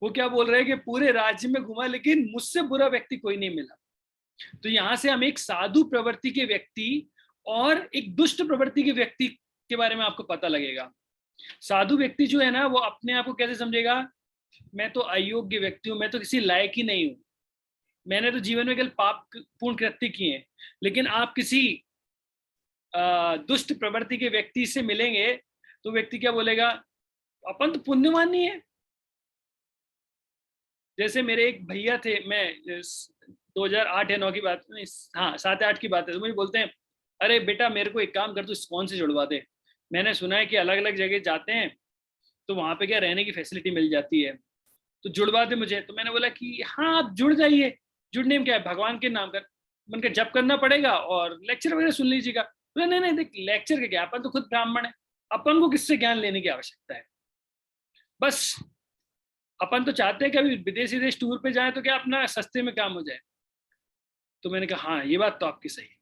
वो क्या बोल रहे हैं कि पूरे राज्य में घुमा लेकिन मुझसे बुरा व्यक्ति कोई नहीं मिला। तो यहां से हम एक साधु प्रवृत्ति के व्यक्ति और एक दुष्ट प्रवृत्ति के व्यक्ति के बारे में आपको पता लगेगा। साधु व्यक्ति जो है ना, वो अपने आप को कैसे समझेगा, मैं तो अयोग्य व्यक्ति हूं, मैं तो किसी लायक ही नहीं हूं, मैंने तो जीवन में केवल पाप पूर्ण कृत्य किए हैं। लेकिन आप किसी दुष्ट प्रवृत्ति के व्यक्ति से मिलेंगे तो व्यक्ति क्या बोलेगा, अपन तो पुण्यवान नहीं है। जैसे मेरे एक भैया थे, मैं 2008 या 9 की बात नहीं, हाँ 7-8 की बात है, तो मुझे बोलते हैं, अरे बेटा मेरे को एक काम कर, तू इस्कॉन से जुड़वा दे। मैंने सुना है कि अलग अलग जगह जाते हैं तो वहां पे क्या रहने की फैसिलिटी मिल जाती है, तो जुड़वा दे मुझे। तो मैंने बोला कि हाँ आप जुड़ जाइए, जुड़ने में क्या है, भगवान के नाम कर मन का जप करना पड़ेगा और लेक्चर वगैरह सुन लीजिएगा। बोला नहीं नहीं देख, लेक्चर के क्या, अपन तो खुद ब्राह्मण है, अपन को किससे ज्ञान लेने की आवश्यकता है, बस अपन तो चाहते हैं कि अभी विदेश विदेश टूर पे जाए तो क्या अपना सस्ते में काम हो जाए। तो मैंने कहा हाँ ये बात तो आपकी सही है।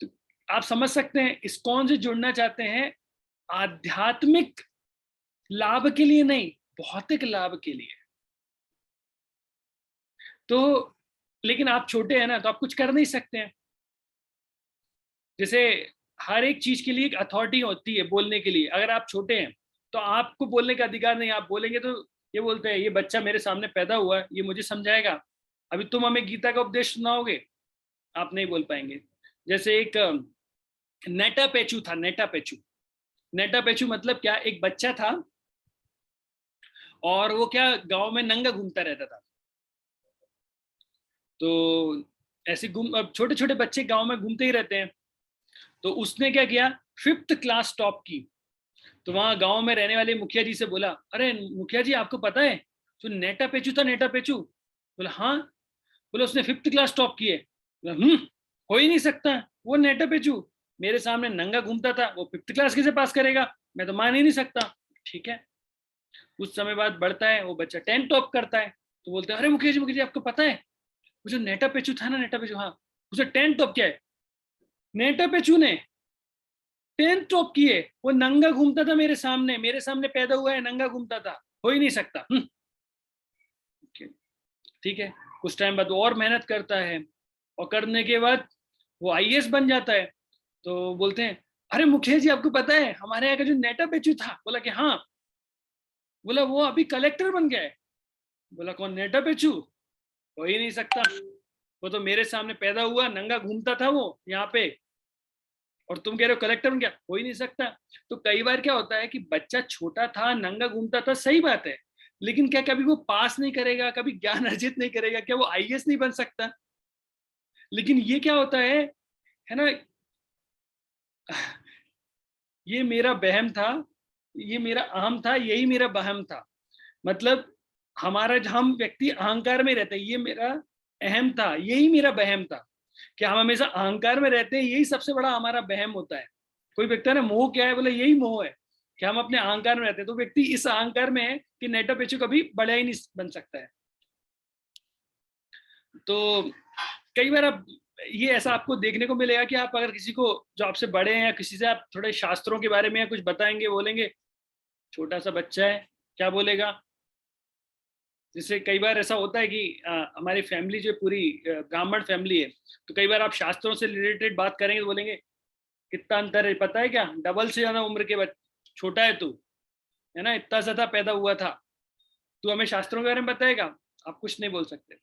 तो आप समझ सकते हैं, इस्कॉन से जुड़ना चाहते हैं आध्यात्मिक लाभ के लिए नहीं, भौतिक लाभ के लिए। तो लेकिन आप छोटे हैं ना, तो आप कुछ कर नहीं सकते हैं। जैसे हर एक चीज के लिए एक अथॉरिटी होती है बोलने के लिए, अगर आप छोटे हैं तो आपको बोलने का अधिकार नहीं, आप बोलेंगे तो ये बोलते हैं ये बच्चा मेरे सामने पैदा हुआ है, ये मुझे समझाएगा, अभी तुम हमें गीता का उपदेश सुनाओगे, आप नहीं बोल पाएंगे। जैसे एक नेटा पेचू था, नेटा पेचू मतलब क्या, एक बच्चा था और वो क्या गांव में नंगा घूमता रहता था। तो ऐसे छोटे छोटे बच्चे गांव में घूमते ही रहते हैं। तो उसने क्या किया, 5th क्लास टॉप की। तो वहां गांव में रहने वाले मुखिया जी से बोला, अरे मुखिया जी आपको पता है जो नेटा पेचू था, नेटा पेचू? बोला हाँ। बोला उसने 5th क्लास टॉप की है। बोला हो ही नहीं सकता, वो नेटा पेचू मेरे सामने नंगा घूमता था, वो 5th क्लास कैसे पास करेगा, मैं तो मान ही नहीं सकता। ठीक है, कुछ समय बाद बढ़ता है, वो बच्चा 10 टॉप करता है। तो बोलते हैं, अरे मुखिया जी आपको पता है वो जो नेटा पेचू था ना, नेटा पेचू, हाँ उसे 10 टॉप किया है। नेटा पेचू ने 10 टॉप किए, वो नंगा घूमता था मेरे सामने पैदा हुआ है, नंगा घूमता था, हो ही नहीं सकता। ठीक है, कुछ टाइम बाद और मेहनत करता है, और करने के बाद वो आईएएस बन जाता है। तो बोलते हैं, अरे मुखिया जी आपको पता है हमारे यहाँ का जो नेटा पेचू था? बोला कि हाँ। बोला वो अभी कलेक्टर बन गया है। बोला कौन, नेटा पेचू? हो ही नहीं सकता, वो तो मेरे सामने पैदा हुआ, नंगा घूमता था वो यहाँ पे, और तुम कह रहे हो कलेक्टर बन गया, हो ही नहीं सकता। तो कई बार क्या होता है कि बच्चा छोटा था, नंगा घूमता था, सही बात है, लेकिन क्या कभी वो पास नहीं करेगा, कभी ज्ञान अर्जित नहीं करेगा, क्या वो आईएएस नहीं बन सकता? लेकिन ये क्या होता है ना, ये मेरा बहम था, ये मेरा अहम था, यही मेरा बहम था। मतलब हमारा, हम व्यक्ति अहंकार में रहते हैं, ये मेरा अहम था, यही मेरा बहम था कि हम हमेशा अहंकार में रहते हैं, यही सबसे बड़ा हमारा बहम होता है। कोई व्यक्ति है ना, मोह क्या है, बोले यही मोह है कि हम अपने अहंकार में रहते हैं। तो व्यक्ति इस अहंकार में है कि नेटा पेचू कभी बड़ा ही नहीं बन सकता है। तो कई बार आप, ये ऐसा आपको देखने को मिलेगा कि आप अगर किसी को जो आपसे बड़े हैं या किसी से आप थोड़े शास्त्रों के बारे में या कुछ बताएंगे, बोलेंगे, छोटा सा बच्चा है क्या बोलेगा। जैसे कई बार ऐसा होता है कि हमारी फैमिली जो पूरी ब्राह्मण फैमिली है, तो कई बार आप शास्त्रों से रिलेटेड बात करेंगे तो बोलेंगे कितना अंतर है पता है क्या, डबल से ज्यादा उम्र के छोटा है तू, है ना, इतना ज्यादा पैदा हुआ था, तू हमें शास्त्रों के बारे में बताएगा? आप कुछ नहीं बोल सकते।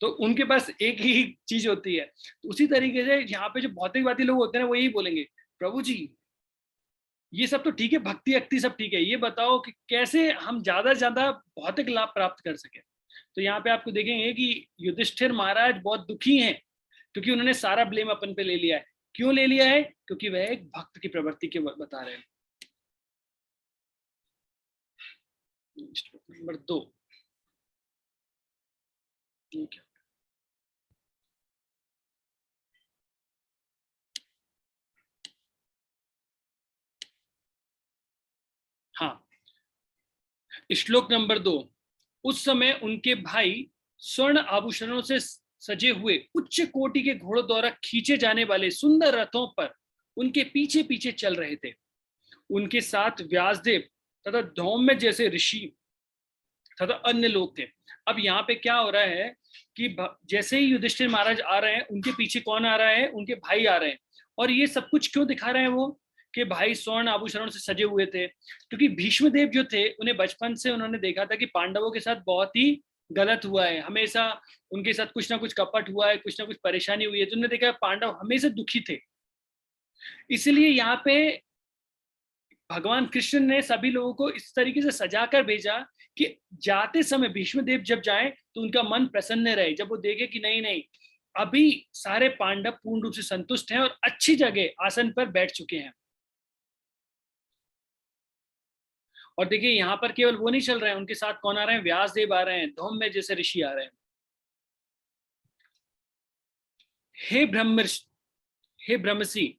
तो उनके पास एक ही चीज होती है। तो उसी तरीके से यहाँ पे जो भौतिकवादी लोग होते हैं वो यही बोलेंगे, प्रभु जी ये सब तो ठीक है, भक्ति अक्ति सब ठीक है, ये बताओ कि कैसे हम ज्यादा से ज्यादा भौतिक लाभ प्राप्त कर सके। तो यहाँ पे आपको देखेंगे कि युधिष्ठिर महाराज बहुत दुखी हैं, क्योंकि उन्होंने सारा ब्लेम अपन पे ले लिया है। क्यों ले लिया है? क्योंकि वह एक भक्त की प्रवृत्ति के बता रहे हैं। नंबर 2, ठीक है, हाँ, श्लोक नंबर 2। उस समय उनके भाई स्वर्ण आभूषणों से सजे हुए उच्च कोटि के घोड़ों द्वारा खींचे जाने वाले सुंदर रथों पर उनके पीछे पीछे चल रहे थे। उनके साथ व्यासदेव तथा धौम्य जैसे ऋषि तथा अन्य लोग थे। अब यहाँ पे क्या हो रहा है कि जैसे ही युधिष्ठिर महाराज आ रहे हैं, उनके पीछे कौन आ रहा है? उनके भाई आ रहे हैं। और ये सब कुछ क्यों दिखा रहे हैं वो, कि भाई स्वर्ण आभूषणों से सजे हुए थे? क्योंकि भीष्मदेव जो थे, उन्हें बचपन से उन्होंने देखा था कि पांडवों के साथ बहुत ही गलत हुआ है, हमेशा उनके साथ कुछ ना कुछ कपट हुआ है, कुछ ना कुछ परेशानी हुई है। तो उन्होंने देखा पांडव हमेशा दुखी थे। इसलिए यहाँ पे भगवान कृष्ण ने सभी लोगों को इस तरीके से सजाकर भेजा कि जाते समय भीष्मदेव जब जाएं तो उनका मन प्रसन्न रहे, जब वो देखे कि नहीं नहीं अभी सारे पांडव पूर्ण रूप से संतुष्ट हैं और अच्छी जगह आसन पर बैठ चुके हैं। और देखिए यहाँ पर केवल वो नहीं चल रहे हैं, उनके साथ कौन आ रहे हैं? व्यासदेव आ रहे हैं, धौम्य जैसे ऋषि आ रहे हैं। हे ब्रह्मसी,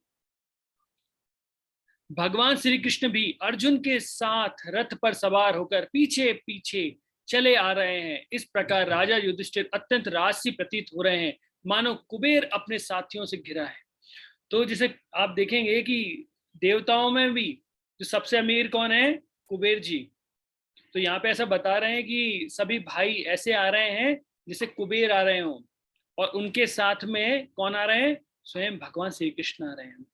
भगवान श्री कृष्ण भी अर्जुन के साथ रथ पर सवार होकर पीछे पीछे चले आ रहे हैं। इस प्रकार राजा युधिष्ठिर अत्यंत राजसी प्रतीत हो रहे हैं, मानो कुबेर अपने साथियों से घिरा है। तो जैसे आप देखेंगे कि देवताओं में भी जो सबसे अमीर कौन है? कुबेर जी। तो यहाँ पे ऐसा बता रहे हैं कि सभी भाई ऐसे आ रहे हैं जैसे कुबेर आ रहे हों, और उनके साथ में कौन आ रहे हैं? स्वयं भगवान श्री कृष्ण आ रहे हैं।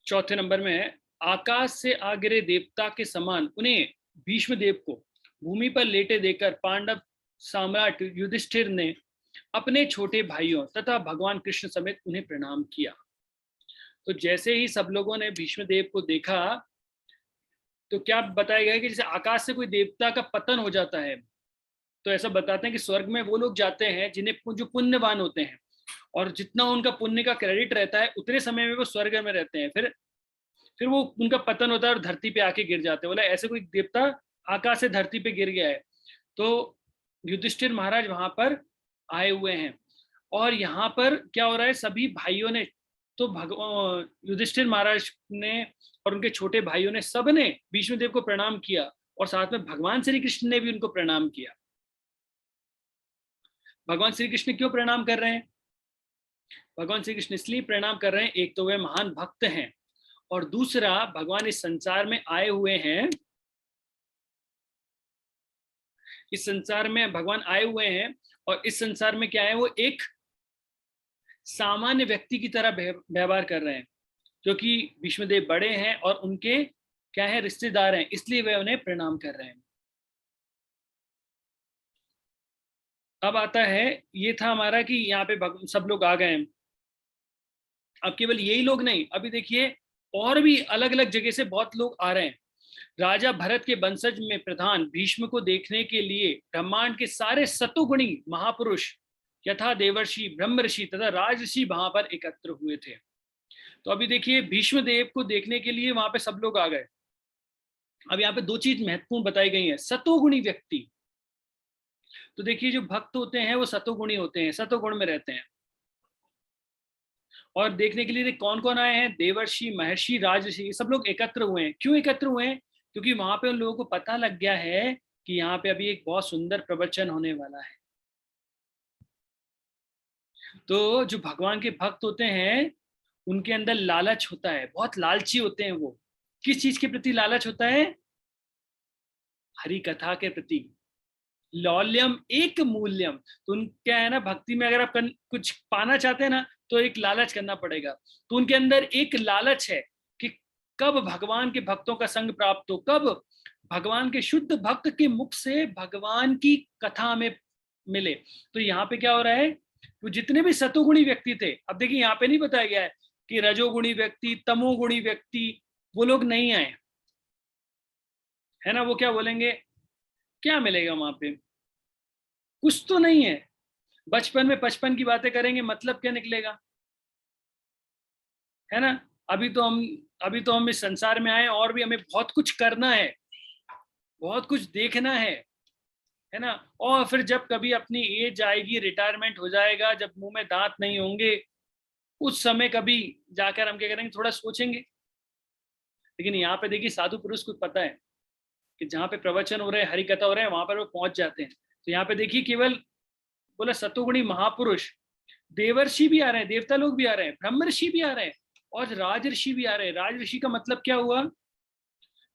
चौथे नंबर में है, आकाश से आ गिरे देवता के समान उन्हें भीष्म देव को भूमि पर लेटे देकर पांडव सम्राट युधिष्ठिर ने अपने छोटे भाइयों तथा भगवान कृष्ण समेत उन्हें प्रणाम किया। तो जैसे ही सब लोगों ने भीष्मदेव को देखा तो क्या बताया गया कि जैसे आकाश से कोई देवता का पतन हो जाता है, तो ऐसा बताते हैं कि स्वर्ग में वो लोग जाते हैं जिन्हें जो पुण्यवान होते हैं, और जितना उनका पुण्य का क्रेडिट रहता है उतने समय में वो स्वर्ग में रहते हैं, फिर वो उनका पतन होता है और धरती पे आके गिर जाते हैं। बोला ऐसे कोई देवता आकाश से धरती पे गिर गया है। तो युधिष्ठिर महाराज वहां पर आए हुए हैं, और यहाँ पर क्या हो रहा है, सभी भाइयों ने तो युधिष्ठिर महाराज ने और उनके छोटे भाइयों ने सबने भीष्मदेव को प्रणाम किया, और साथ में भगवान श्री कृष्ण ने भी उनको प्रणाम किया। भगवान श्री कृष्ण क्यों प्रणाम कर रहे हैं? भगवान श्री कृष्ण इसलिए प्रणाम कर रहे हैं, एक तो वे महान भक्त हैं, और दूसरा भगवान इस संसार में आए हुए हैं, इस संसार में भगवान आए हुए हैं, और इस संसार में क्या है, वो एक सामान्य व्यक्ति की तरह व्यवहार कर रहे हैं, क्योंकि भीष्मदेव बड़े हैं और उनके क्या है, रिश्तेदार हैं, इसलिए वे उन्हें प्रणाम कर रहे हैं। अब आता है, ये था हमारा कि यहाँ पे सब लोग आ गए हैं। अब केवल यही लोग नहीं, अभी देखिए और भी अलग अलग जगह से बहुत लोग आ रहे हैं। राजा भरत के वंशज में प्रधान भीष्म को देखने के लिए ब्रह्मांड के सारे सतोगुणी महापुरुष यथा देवर्षि, ब्रह्म ऋषि तथा राजऋषि वहां पर एकत्र हुए थे। तो अभी देखिए भीष्म देव को देखने के लिए वहां पे सब लोग आ गए। अब यहाँ पे दो चीज महत्वपूर्ण बताई गई है। सतोगुणी व्यक्ति, तो देखिए जो भक्त होते हैं वो सतोगुणी होते हैं, सतोगुण में रहते हैं। और देखने के लिए कौन कौन आए हैं, देवर्षि, महर्षि, राजऋषि, सब लोग एकत्र हुए हैं। क्यों एकत्र हुए हैं? क्योंकि वहां पे उन लोगों को पता लग गया है कि यहाँ पे अभी एक बहुत सुंदर प्रवचन होने वाला है। तो जो भगवान के भक्त होते हैं उनके अंदर लालच होता है, बहुत लालची होते हैं वो। किस चीज के प्रति लालच होता है? हरि कथा के प्रति। लौल्यम एक मूल्यम, तो क्या है ना, भक्ति में अगर आप कुछ पाना चाहते हैं ना तो एक लालच करना पड़ेगा। तो उनके अंदर एक लालच है कि कब भगवान के भक्तों का संग प्राप्त हो, कब भगवान के शुद्ध भक्त के मुख से भगवान की कथा में मिले। तो यहाँ पे क्या हो रहा है, तो जितने भी सतोगुणी व्यक्ति थे, अब देखिए यहाँ पे नहीं बताया गया है कि रजोगुणी व्यक्ति, तमोगुणी व्यक्ति, वो लोग नहीं आए, है ना। वो क्या बोलेंगे, क्या मिलेगा वहां पे, कुछ तो नहीं है। बचपन में 55 की बातें करेंगे, मतलब क्या निकलेगा, है ना। अभी तो हम इस संसार में आए और भी हमें बहुत कुछ करना है, बहुत कुछ देखना है ना। और फिर जब कभी अपनी एज आएगी, रिटायरमेंट हो जाएगा, जब मुंह में दांत नहीं होंगे, उस समय कभी जाकर हम क्या करेंगे, थोड़ा सोचेंगे। लेकिन यहाँ पे देखिए साधु पुरुष को पता है कि जहाँ पे प्रवचन हो रहे हैं, हरि कथा हो रहे हैं, वहां पर वो पहुंच जाते हैं। तो यहाँ पे देखिए केवल बोला सतोगुणी महापुरुष, देवर्षि भी आ रहे हैं, देवता लोग भी आ रहे हैं, ब्रह्म ऋषि भी आ रहे हैं, और राजऋषि भी आ रहे हैं। राजऋषि का मतलब क्या हुआ?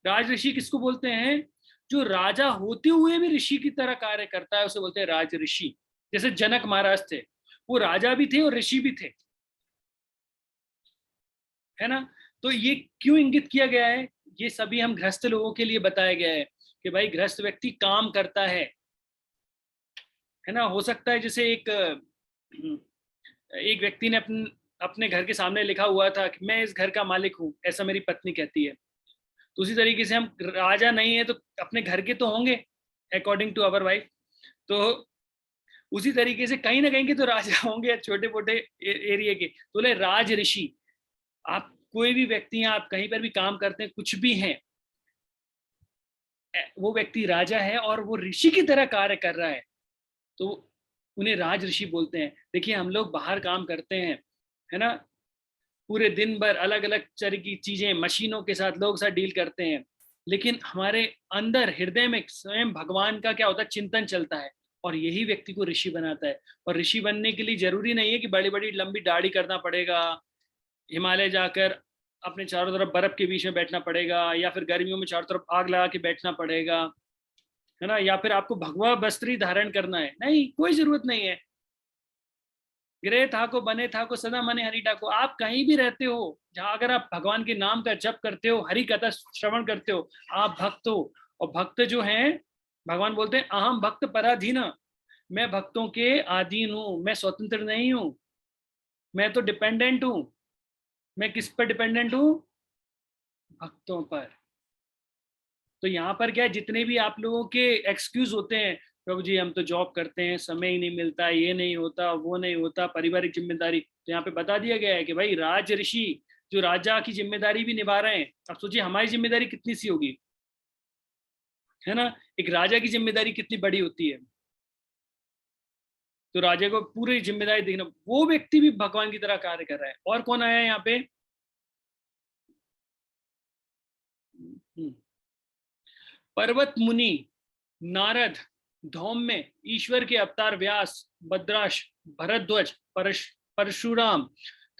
राजऋषि किसको बोलते हैं? जो राजा होते हुए भी ऋषि की तरह कार्य करता है उसे बोलते हैं राजऋषि। जैसे जनक महाराज थे, वो राजा भी थे और ऋषि भी थे, है ना। तो ये क्यों इंगित किया गया है? ये सभी हम गृहस्थ लोगों के लिए बताया गया है कि भाई गृहस्थ व्यक्ति काम करता है ना। हो सकता है जैसे एक व्यक्ति ने अपने घर के सामने लिखा हुआ था कि मैं इस घर का मालिक हूं, ऐसा मेरी पत्नी कहती है। तो उसी तरीके से हम राजा नहीं है तो अपने घर के तो होंगे अकॉर्डिंग टू अवर वाइफ। तो उसी तरीके से कहीं ना कहीं के तो राजा होंगे, छोटे मोटे एरिया के। तो बोले राज ऋषि, आप कोई भी व्यक्ति हैं, आप कहीं पर भी काम करते हैं, कुछ भी हैं, वो व्यक्ति राजा है और वो ऋषि की तरह कार्य कर रहा है, तो उन्हें राज ऋषि बोलते हैं। देखिए हम लोग बाहर काम करते हैं, है ना, पूरे दिन भर अलग अलग तरह की चीजें, मशीनों के साथ, लोग साथ डील करते हैं, लेकिन हमारे अंदर हृदय में स्वयं भगवान का क्या होता है, चिंतन चलता है, और यही व्यक्ति को ऋषि बनाता है। और ऋषि बनने के लिए जरूरी नहीं है कि बड़ी बड़ी लंबी दाढ़ी करना पड़ेगा, हिमालय जाकर अपने चारों तरफ बर्फ के बीच में बैठना पड़ेगा, या फिर गर्मियों में चारों तरफ आग लगा के बैठना पड़ेगा, है ना, या फिर आपको भगवा वस्त्र धारण करना है। नहीं, कोई जरूरत नहीं है। गृह ठाको बने ठाको सदा मने हरि ठाको, आप कहीं भी रहते हो, जहां अगर आप भगवान के नाम का जप करते हो, हरि कथा श्रवण करते हो, आप भक्त हो। और भक्त जो हैं, भगवान बोलते हैं अहम भक्त पराधीन, मैं भक्तों के अधीन हूं, मैं स्वतंत्र नहीं हूं, मैं तो डिपेंडेंट हूं, मैं किस पर डिपेंडेंट हूं? भक्तों पर। तो यहाँ पर क्या है, जितने भी आप लोगों के एक्सक्यूज होते हैं, प्रभु जी हम तो जॉब करते हैं, समय ही नहीं मिलता, ये नहीं होता, वो नहीं होता, पारिवारिक जिम्मेदारी, तो यहाँ पे बता दिया गया है कि भाई राज ऋषि जो राजा की जिम्मेदारी भी निभा रहे हैं, अब सोचिए हमारी जिम्मेदारी कितनी सी होगी, है ना। एक राजा की जिम्मेदारी कितनी बड़ी होती है, तो राजा को पूरी जिम्मेदारी देखना, वो व्यक्ति भी भगवान की तरह कार्य कर रहा है। और कौन आया है यहाँ पे? पर्वत मुनि, नारद, धौम्य, ईश्वर के अवतार व्यास, भद्राश, भरद्वाज, परशुराम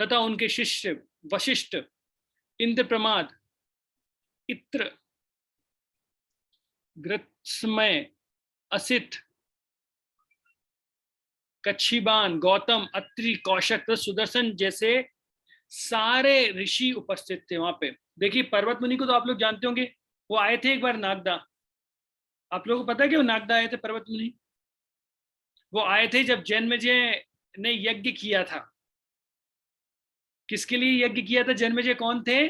तथा उनके शिष्य वशिष्ठ, इंद्रप्रमाद, इत्र, ग्रत्समय, असित, कच्छिबान, गौतम, अत्रि, कौशक, सुदर्शन जैसे सारे ऋषि उपस्थित थे वहां पे। देखिए पर्वत मुनि को तो आप लोग जानते होंगे, वो आए थे एक बार नागदा। आप लोगों को पता है कि वो नागदा आए थे पर्वत मुनि? वो आए थे जब जन्मेजय ने यज्ञ किया था। किसके लिए यज्ञ किया था? जन्मेजय कौन थे?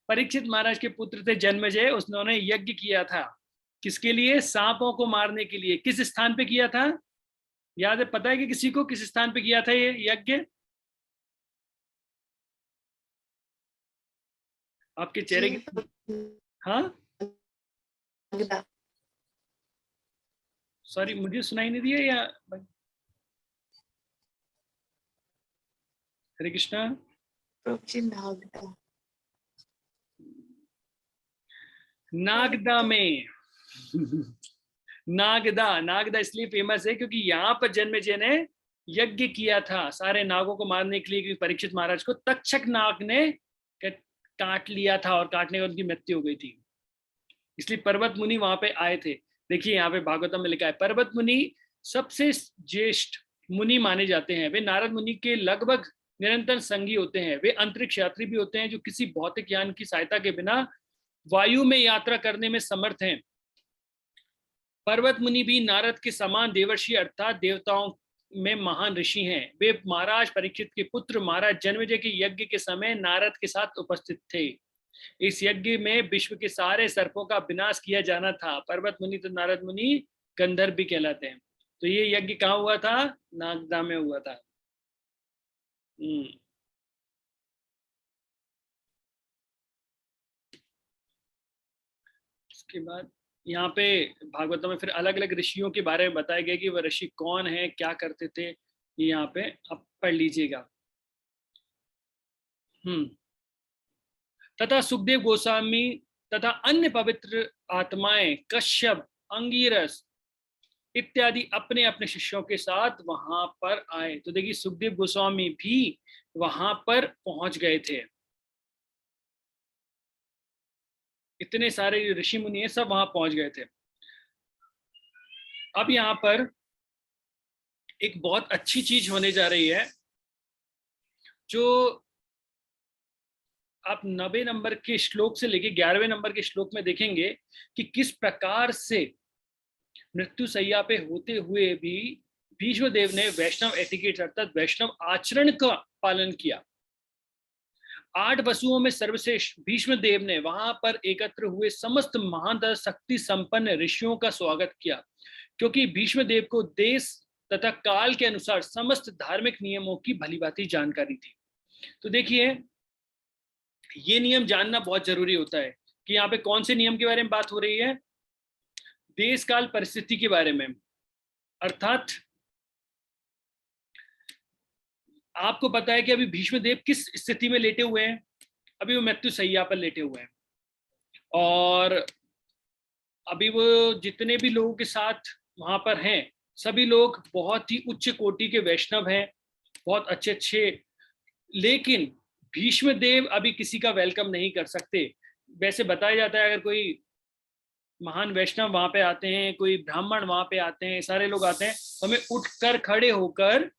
परीक्षित महाराज के पुत्र थे जन्मेजय, उन्होंने यज्ञ किया था। किसके लिए? सांपों को मारने के लिए। किस स्थान पे किया था? याद है? पता है कि किसी को किस स्थान पे किया था ये यज्ञ? आपके चेहरे की, हाँ सॉरी मुझे सुनाई नहीं दिया या? हरे कृष्णा। नागदा में नागदा इसलिए फेमस है क्योंकि यहाँ पर जन्मेजय ने यज्ञ किया था सारे नागों को मारने के लिए, क्योंकि परीक्षित महाराज को तक्षक नाग ने काट लिया था और काटने के बाद उनकी मृत्यु हो गई थी। इसलिए पर्वत मुनि वहां पे आए थे। देखिए यहाँ पे भागवतम में लिखा है पर्वत मुनि सबसे ज्येष्ठ मुनि माने जाते हैं। वे नारद मुनि के लगभग निरंतर संगी होते हैं। वे अंतरिक्ष यात्री भी होते हैं जो किसी भौतिक यान की सहायता के बिना वायु में यात्रा करने में समर्थ हैं। पर्वत मुनि भी नारद के समान देवर्षि अर्थात देवताओं में महान ऋषि हैं। वे महाराज परीक्षित के पुत्र महाराज जन्मेजय के यज्ञ के समय नारद के साथ उपस्थित थे। इस यज्ञ में विश्व के सारे सर्पों का विनाश किया जाना था। पर्वत मुनि तो नारद मुनि गंधर्व भी कहलाते हैं। तो ये यज्ञ कहाँ हुआ था? नागदा में हुआ था। इसके बाद यहाँ पे भागवतम में फिर अलग अलग ऋषियों के बारे में बताया गया कि वह ऋषि कौन है, क्या करते थे। ये यहाँ पे आप पढ़ लीजिएगा। तथा सुखदेव गोस्वामी तथा अन्य पवित्र आत्माएं कश्यप, अंगिरस इत्यादि अपने अपने शिष्यों के साथ वहां पर आए। तो देखिए सुखदेव गोस्वामी भी वहां पर पहुंच गए थे। इतने सारे ऋषि मुनि सब वहां पहुंच गए थे। अब यहाँ पर एक बहुत अच्छी चीज होने जा रही है, जो आप 90 नंबर के श्लोक से लेके 11वें नंबर के श्लोक में देखेंगे कि किस प्रकार से मृत्यु सैया पे होते हुए भी भीष्मदेव ने वैष्णव एटिकेट अर्थात वैष्णव आचरण का पालन किया। 8 वसुओं में सर्वश्रेष्ठ भीष्मदेव ने वहां पर एकत्र हुए समस्त महान शक्ति संपन्न ऋषियों का स्वागत किया, क्योंकि भीष्मदेव को देश तथा काल के अनुसार समस्त धार्मिक नियमों की भलीभांति जानकारी थी। तो देखिए ये नियम जानना बहुत जरूरी होता है कि यहाँ पे कौन से नियम के बारे में बात हो रही है? देश काल परिस्थिति के बारे में। अर्थात आपको पता है कि अभी भीष्मदेव किस स्थिति में लेटे हुए हैं? अभी वो मृत्यु शैया पर लेटे हुए हैं, और अभी वो जितने भी लोगों के साथ वहां पर हैं सभी लोग बहुत ही उच्च कोटि के वैष्णव हैं, बहुत अच्छे अच्छे। लेकिन भीष्मदेव अभी किसी का वेलकम नहीं कर सकते। वैसे बताया जाता है अगर कोई महान वैष्णव वहां पे आते हैं, कोई ब्राह्मण वहां पे आते हैं, सारे लोग आते हैं, हमें उठकर खड़े होकर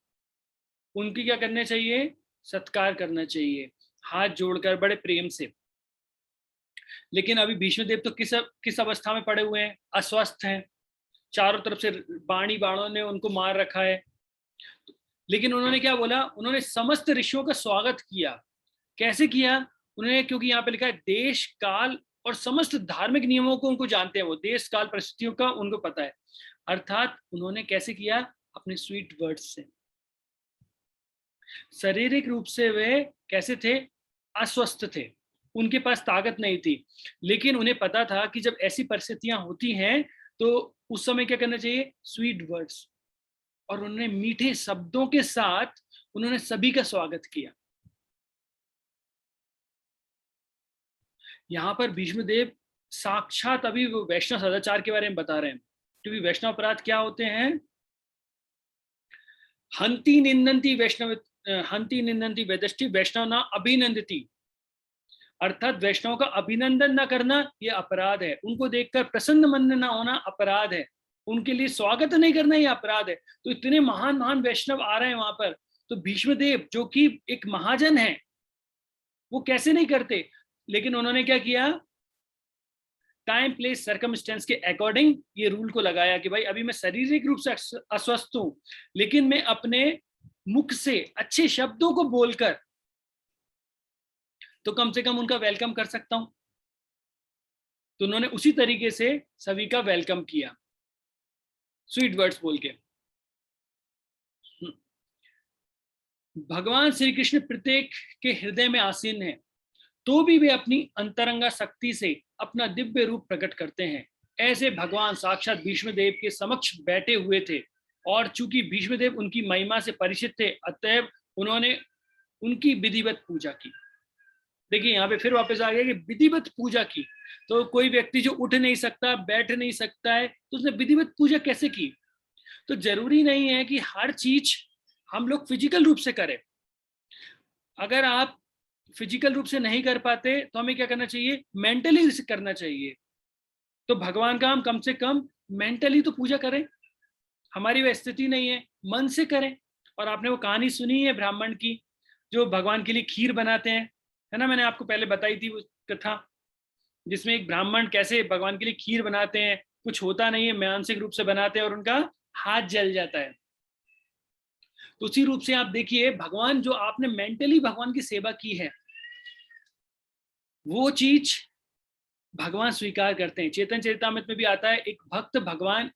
उनकी क्या करना चाहिए? सत्कार करना चाहिए, हाथ जोड़कर बड़े प्रेम से। लेकिन अभी भीष्मदेव तो किस अवस्था में पड़े हुए हैं? अस्वस्थ हैं, चारों तरफ से बाणों ने उनको मार रखा है। लेकिन उन्होंने क्या बोला? उन्होंने समस्त ऋषियों का स्वागत किया। कैसे किया उन्होंने? क्योंकि यहाँ पे लिखा है देश काल और समस्त धार्मिक नियमों को उनको जानते हैं, वो देश काल परिस्थितियों का उनको पता है। अर्थात उन्होंने कैसे किया? अपने स्वीट वर्ड्स से। शारीरिक रूप से वे कैसे थे? अस्वस्थ थे, उनके पास ताकत नहीं थी, लेकिन उन्हें पता था कि जब ऐसी परिस्थितियां होती हैं तो उस समय क्या करना चाहिए? Sweet words. और उन्होंने मीठे शब्दों के साथ उन्होंने सभी का स्वागत किया। यहाँ पर भीष्मदेव साक्षात अभी वो वैष्णव सदाचार के बारे में बता रहे हैं। क्योंकि वैष्णव अपराध क्या होते हैं? हंति निंदन्ति वैष्णव, हंति निंदन्ति वेदष्टि वैष्णव ना अभिनंदती। अर्थात वैष्णव का अभिनंदन ना करना ये अपराध है, उनको देखकर प्रसन्न मन ना होना अपराध है, उनके लिए स्वागत नहीं करना ये अपराध है। तो इतने महान महान वैष्णव आ रहे हैं वहां पर, तो भीष्मदेव जो कि एक महाजन है वो कैसे नहीं करते? लेकिन उन्होंने क्या किया? टाइम प्लेस सर्कमस्टेंस के अकॉर्डिंग ये रूल को लगाया कि भाई अभी मैं शारीरिक रूप से अस्वस्थ हूं, लेकिन मैं अपने मुख से अच्छे शब्दों को बोलकर तो कम से कम उनका वेलकम कर सकता हूं। तो उन्होंने उसी तरीके से सभी का वेलकम किया स्वीट वर्ड्स बोल के। भगवान श्री कृष्ण प्रत्येक के हृदय में आसीन है, तो भी वे अपनी अंतरंगा शक्ति से अपना दिव्य रूप प्रकट करते हैं। ऐसे भगवान साक्षात भीष्मदेव के समक्ष बैठे हुए थे, और चूंकि भीष्मदेव उनकी महिमा से परिचित थे, अतएव उन्होंने उनकी विधिवत पूजा की। देखिए यहाँ पे फिर वापस आ गया कि विधिवत पूजा की। तो कोई व्यक्ति जो उठ नहीं सकता, बैठ नहीं सकता है, तो उसने विधिवत पूजा कैसे की? तो जरूरी नहीं है कि हर चीज हम लोग फिजिकल रूप से करें। अगर आप फिजिकल रूप से नहीं कर पाते तो हमें क्या करना चाहिए? मेंटली करना चाहिए। तो भगवान का हम कम से कम मेंटली तो पूजा करें। हमारी वह स्थिति नहीं है, मन से करें। और आपने वो कहानी सुनी है ब्राह्मण की जो भगवान के लिए खीर बनाते हैं, है ना? मैंने आपको पहले बताई थी वो कथा, जिसमें एक ब्राह्मण कैसे भगवान के लिए खीर बनाते हैं, कुछ होता नहीं है, मानसिक रूप से बनाते हैं और उनका हाथ जल जाता है। तो उसी रूप से आप देखिए, भगवान जो आपने मेंटली भगवान की सेवा की है वो चीज भगवान स्वीकार करते हैं। चेतन चरितामृत में भी आता है, एक भक्त भगवान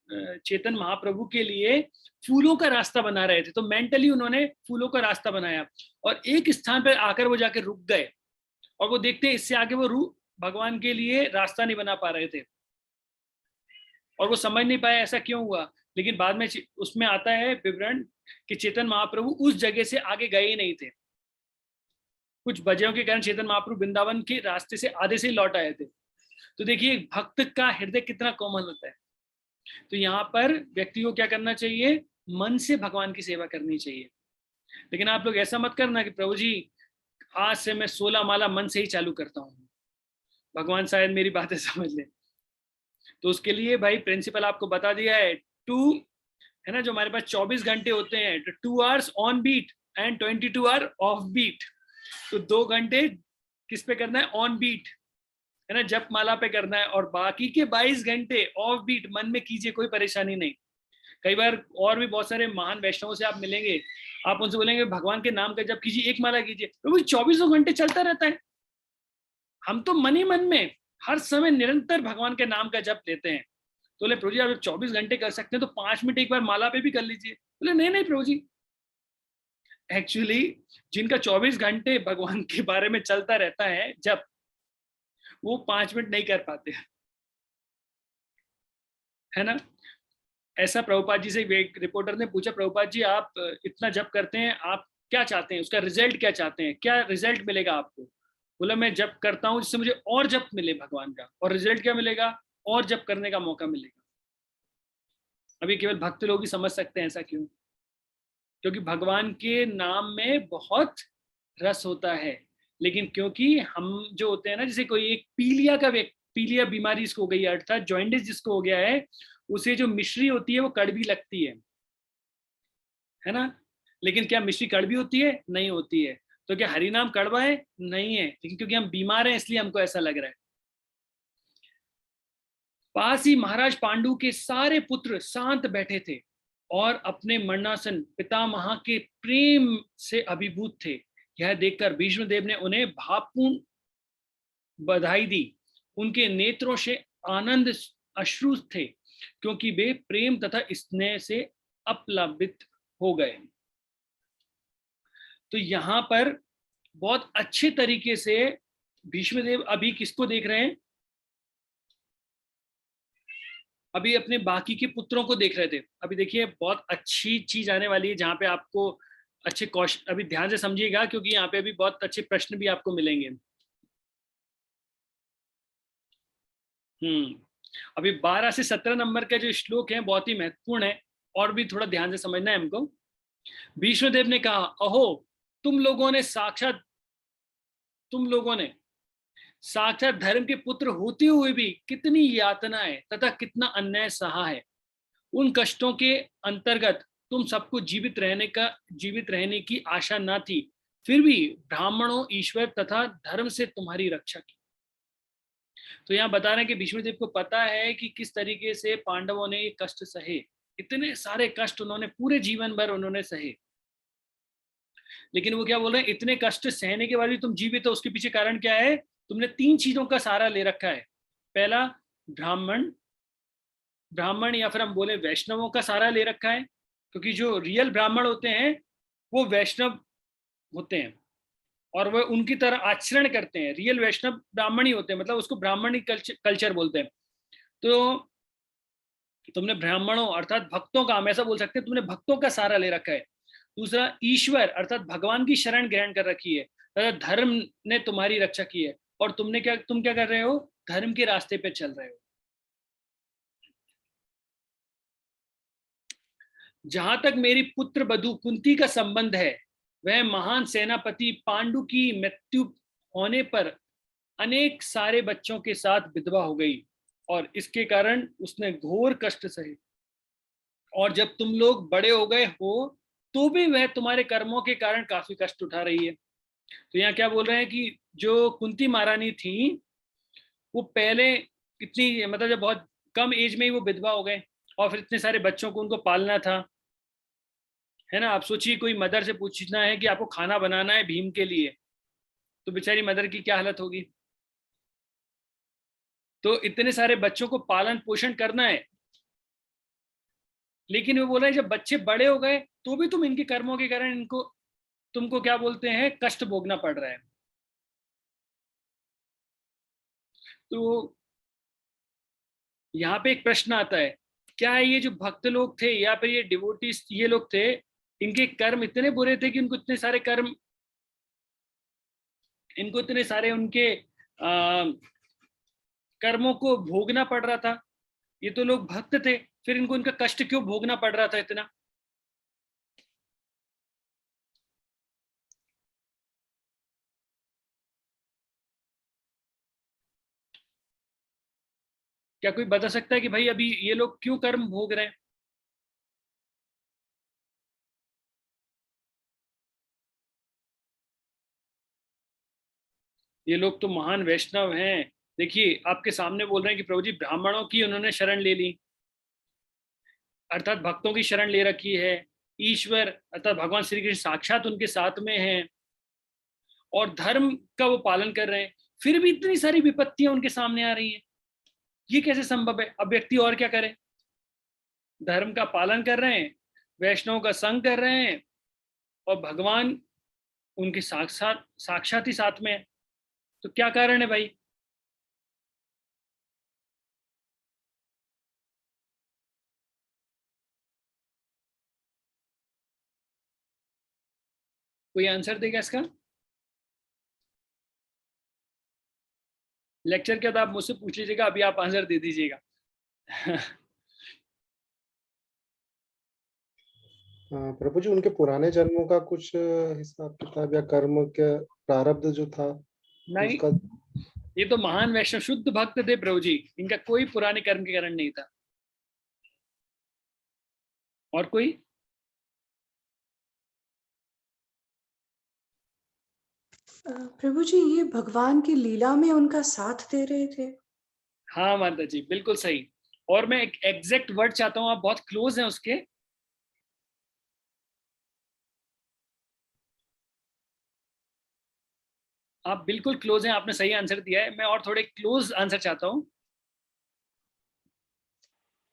चेतन महाप्रभु के लिए फूलों का रास्ता बना रहे थे, तो मेंटली उन्होंने फूलों का रास्ता बनाया और एक स्थान पर आकर वो जाके रुक गए, और वो देखते हैं इससे आगे वो भगवान के लिए रास्ता नहीं बना पा रहे थे, और वो समझ नहीं पाए ऐसा क्यों हुआ। लेकिन बाद में उसमें आता है विवरण कि चेतन महाप्रभु उस जगह से आगे गए ही नहीं थे। कुछ वजहों के कारण चेतन महाप्रभु वृंदावन के रास्ते से आधे से ही लौट आए थे। तो देखिए भक्त का हृदय कितना कोमल होता है। तो यहाँ पर व्यक्ति को क्या करना चाहिए? मन से भगवान की सेवा करनी चाहिए। लेकिन आप लोग ऐसा मत करना कि प्रभु जी आज से मैं 16 माला मन से ही चालू करता हूँ, भगवान शायद मेरी बातें समझ ले। तो उसके लिए भाई प्रिंसिपल आपको बता दिया है, 2 है ना, जो हमारे पास 24 घंटे होते हैं, 2 hours on beat and 22 hour off beat. तो 2 घंटे किस पे करना है? ऑन बीट, है ना, जप माला पे करना है, और बाकी के 22 घंटे ऑफ बीट मन में कीजिए, कोई परेशानी नहीं। कई बार और भी बहुत सारे महान वैष्णवों से आप मिलेंगे, आप उनसे बोलेंगे भगवान के नाम का जप कीजिए, एक माला कीजिए, तो वो 24 घंटे चलता रहता है। हम तो मन ही मन में हर समय निरंतर भगवान के नाम का जप लेते हैं। तो बोले प्रभु जी आप 24 घंटे कर सकते हैं तो 5 मिनट एक बार माला पे भी कर लीजिए। बोले नहीं नहीं प्रभु जी, एक्चुअली जिनका 24 घंटे भगवान के बारे में चलता रहता है जब, वो 5 मिनट नहीं कर पाते, है ना? ऐसा प्रभुपाद जी से एक रिपोर्टर ने पूछा, प्रभुपाद जी आप इतना जप करते हैं, आप क्या चाहते हैं, उसका रिजल्ट क्या चाहते हैं, क्या रिजल्ट मिलेगा आपको? बोला मैं जप करता हूं जिससे मुझे और जप मिले भगवान का, और रिजल्ट क्या मिलेगा? और जप करने का मौका मिलेगा। अभी केवल भक्त लोग ही समझ सकते हैं ऐसा क्यों? क्योंकि भगवान के नाम में बहुत रस होता है। लेकिन क्योंकि हम जो होते हैं ना, जैसे कोई एक पीलिया बीमारी जिसको हो गई है, अर्थात जॉइंटिस जिसको हो गया है, उसे जो मिश्री होती है वो कड़वी लगती है ना? लेकिन क्या मिश्री कड़वी होती है? नहीं होती है। तो क्या हरि नाम कड़वा है? नहीं है, लेकिन क्योंकि हम बीमार हैं इसलिए हमको ऐसा लग रहा है। पास ही महाराज पांडु के सारे पुत्र शांत बैठे थे और अपने मरणासन पितामह के प्रेम से अभिभूत थे। यह देखकर भीष्मदेव ने उन्हें भावपूर्ण बधाई दी। उनके नेत्रों से आनंद अश्रु थे, क्योंकि वे प्रेम तथा स्नेह से अप्लावित हो गए। तो यहाँ पर बहुत अच्छे तरीके से भीष्मदेव अभी किसको देख रहे हैं? अभी अपने बाकी के पुत्रों को देख रहे थे। अभी देखिए बहुत अच्छी चीज आने वाली है, जहां पे आपको अच्छे क्वेश्चन, अभी ध्यान से समझिएगा, क्योंकि यहाँ पे अभी बहुत अच्छे प्रश्न भी आपको मिलेंगे। अभी 12 से 17 नंबर का जो श्लोक है बहुत ही महत्वपूर्ण है, और भी थोड़ा ध्यान से समझना है हमको। भीष्मदेव ने कहा, अहो तुम लोगों ने साक्षात धर्म के पुत्र होते हुए भी कितनी यातनाएं तथा कितना अन्याय सहा है। उन कष्टों के अंतर्गत तुम सबको जीवित रहने की आशा न थी, फिर भी ब्राह्मणों, ईश्वर तथा धर्म से तुम्हारी रक्षा की। तो यहाँ बता रहे हैं कि भीष्मदेव को पता है कि किस तरीके से पांडवों ने ये कष्ट सहे। इतने सारे कष्ट उन्होंने पूरे जीवन भर उन्होंने सहे, लेकिन वो क्या बोल रहे हैं, इतने कष्ट सहने के बाद भी तुम जीवित हो। उसके पीछे कारण क्या है? तुमने 3 चीजों का सहारा ले रखा है। पहला, ब्राह्मण या फिर हम बोले वैष्णवों का सहारा ले रखा है, क्योंकि जो रियल ब्राह्मण होते हैं वो वैष्णव होते हैं, और वह उनकी तरह आचरण करते हैं। रियल वैष्णव ब्राह्मण ही होते हैं, मतलब उसको ब्राह्मणी कल्चर बोलते हैं। तो तुमने ब्राह्मणों अर्थात भक्तों का, हम ऐसा बोल सकते हैं, तुमने भक्तों का सहारा ले रखा है। दूसरा, ईश्वर अर्थात भगवान की शरण ग्रहण कर रखी है, धर्म ने तुम्हारी रक्षा की है, और तुम क्या कर रहे हो? धर्म के रास्ते पे चल रहे हो। जहां तक मेरी पुत्र बधू कुंती का संबंध है, वह महान सेनापति पांडु की मृत्यु होने पर अनेक सारे बच्चों के साथ विधवा हो गई, और इसके कारण उसने घोर कष्ट सहे। और जब तुम लोग बड़े हो गए हो तो भी वह तुम्हारे कर्मों के कारण काफी कष्ट उठा रही है। तो यहाँ क्या बोल रहे हैं कि जो कुंती महारानी थी, वो पहले इतनी, मतलब जब बहुत कम एज में ही वो विधवा हो गए, और फिर इतने सारे बच्चों को उनको पालना था, है ना। आप सोचिए, कोई मदर से पूछना है कि आपको खाना बनाना है भीम के लिए, तो बेचारी मदर की क्या हालत होगी। तो इतने सारे बच्चों को पालन पोषण करना है, लेकिन वो बोल रहे हैं जब बच्चे बड़े हो गए तो भी तुम इनके कर्मों के कारण तुमको क्या बोलते हैं, कष्ट भोगना पड़ रहा है। तो यहाँ पे एक प्रश्न आता है, क्या ये जो भक्त लोग थे या फिर ये डिवोटीज, ये लोग थे, इनके कर्म इतने बुरे थे कि इनको इतने सारे उनके कर्मों को भोगना पड़ रहा था? ये तो लोग भक्त थे, फिर इनको इनका कष्ट क्यों भोगना पड़ रहा था इतना? क्या कोई बता सकता है कि भाई अभी ये लोग क्यों कर्म भोग रहे हैं? ये लोग तो महान वैष्णव हैं। देखिए आपके सामने बोल रहे हैं कि प्रभु जी ब्राह्मणों की उन्होंने शरण ले ली, अर्थात भक्तों की शरण ले रखी है। ईश्वर अर्थात भगवान श्री कृष्ण साक्षात उनके साथ में हैं, और धर्म का वो पालन कर रहे हैं, फिर भी इतनी सारी विपत्तियां उनके सामने आ रही हैं। ये कैसे संभव है? अब व्यक्ति और क्या करे? धर्म का पालन कर रहे हैं, वैष्णव का संग कर रहे हैं, और भगवान उनके साक्षात ही साथ में है। तो क्या कारण है भाई? कोई आंसर देगा इसका? लेक्चर के बाद आप मुझसे पूछ लीजिएगा, अभी आप आंसर दे दीजिएगा। प्रभु जी, उनके पुराने जन्मों का कुछ हिसाब किताब या कर्म के प्रारब्ध जो था नहीं, उसका? ये तो महान वैष्णव शुद्ध भक्त थे प्रभु जी, इनका कोई पुराने कर्म के कारण नहीं था। और कोई? प्रभु जी, ये भगवान की लीला में उनका साथ दे रहे थे। हाँ माता जी, बिल्कुल सही। और मैं एक एग्जैक्ट वर्ड चाहता हूँ, आप बहुत क्लोज हैं उसके। आप बिल्कुल क्लोज हैं, आपने सही आंसर दिया है। मैं और थोड़े क्लोज आंसर चाहता हूँ।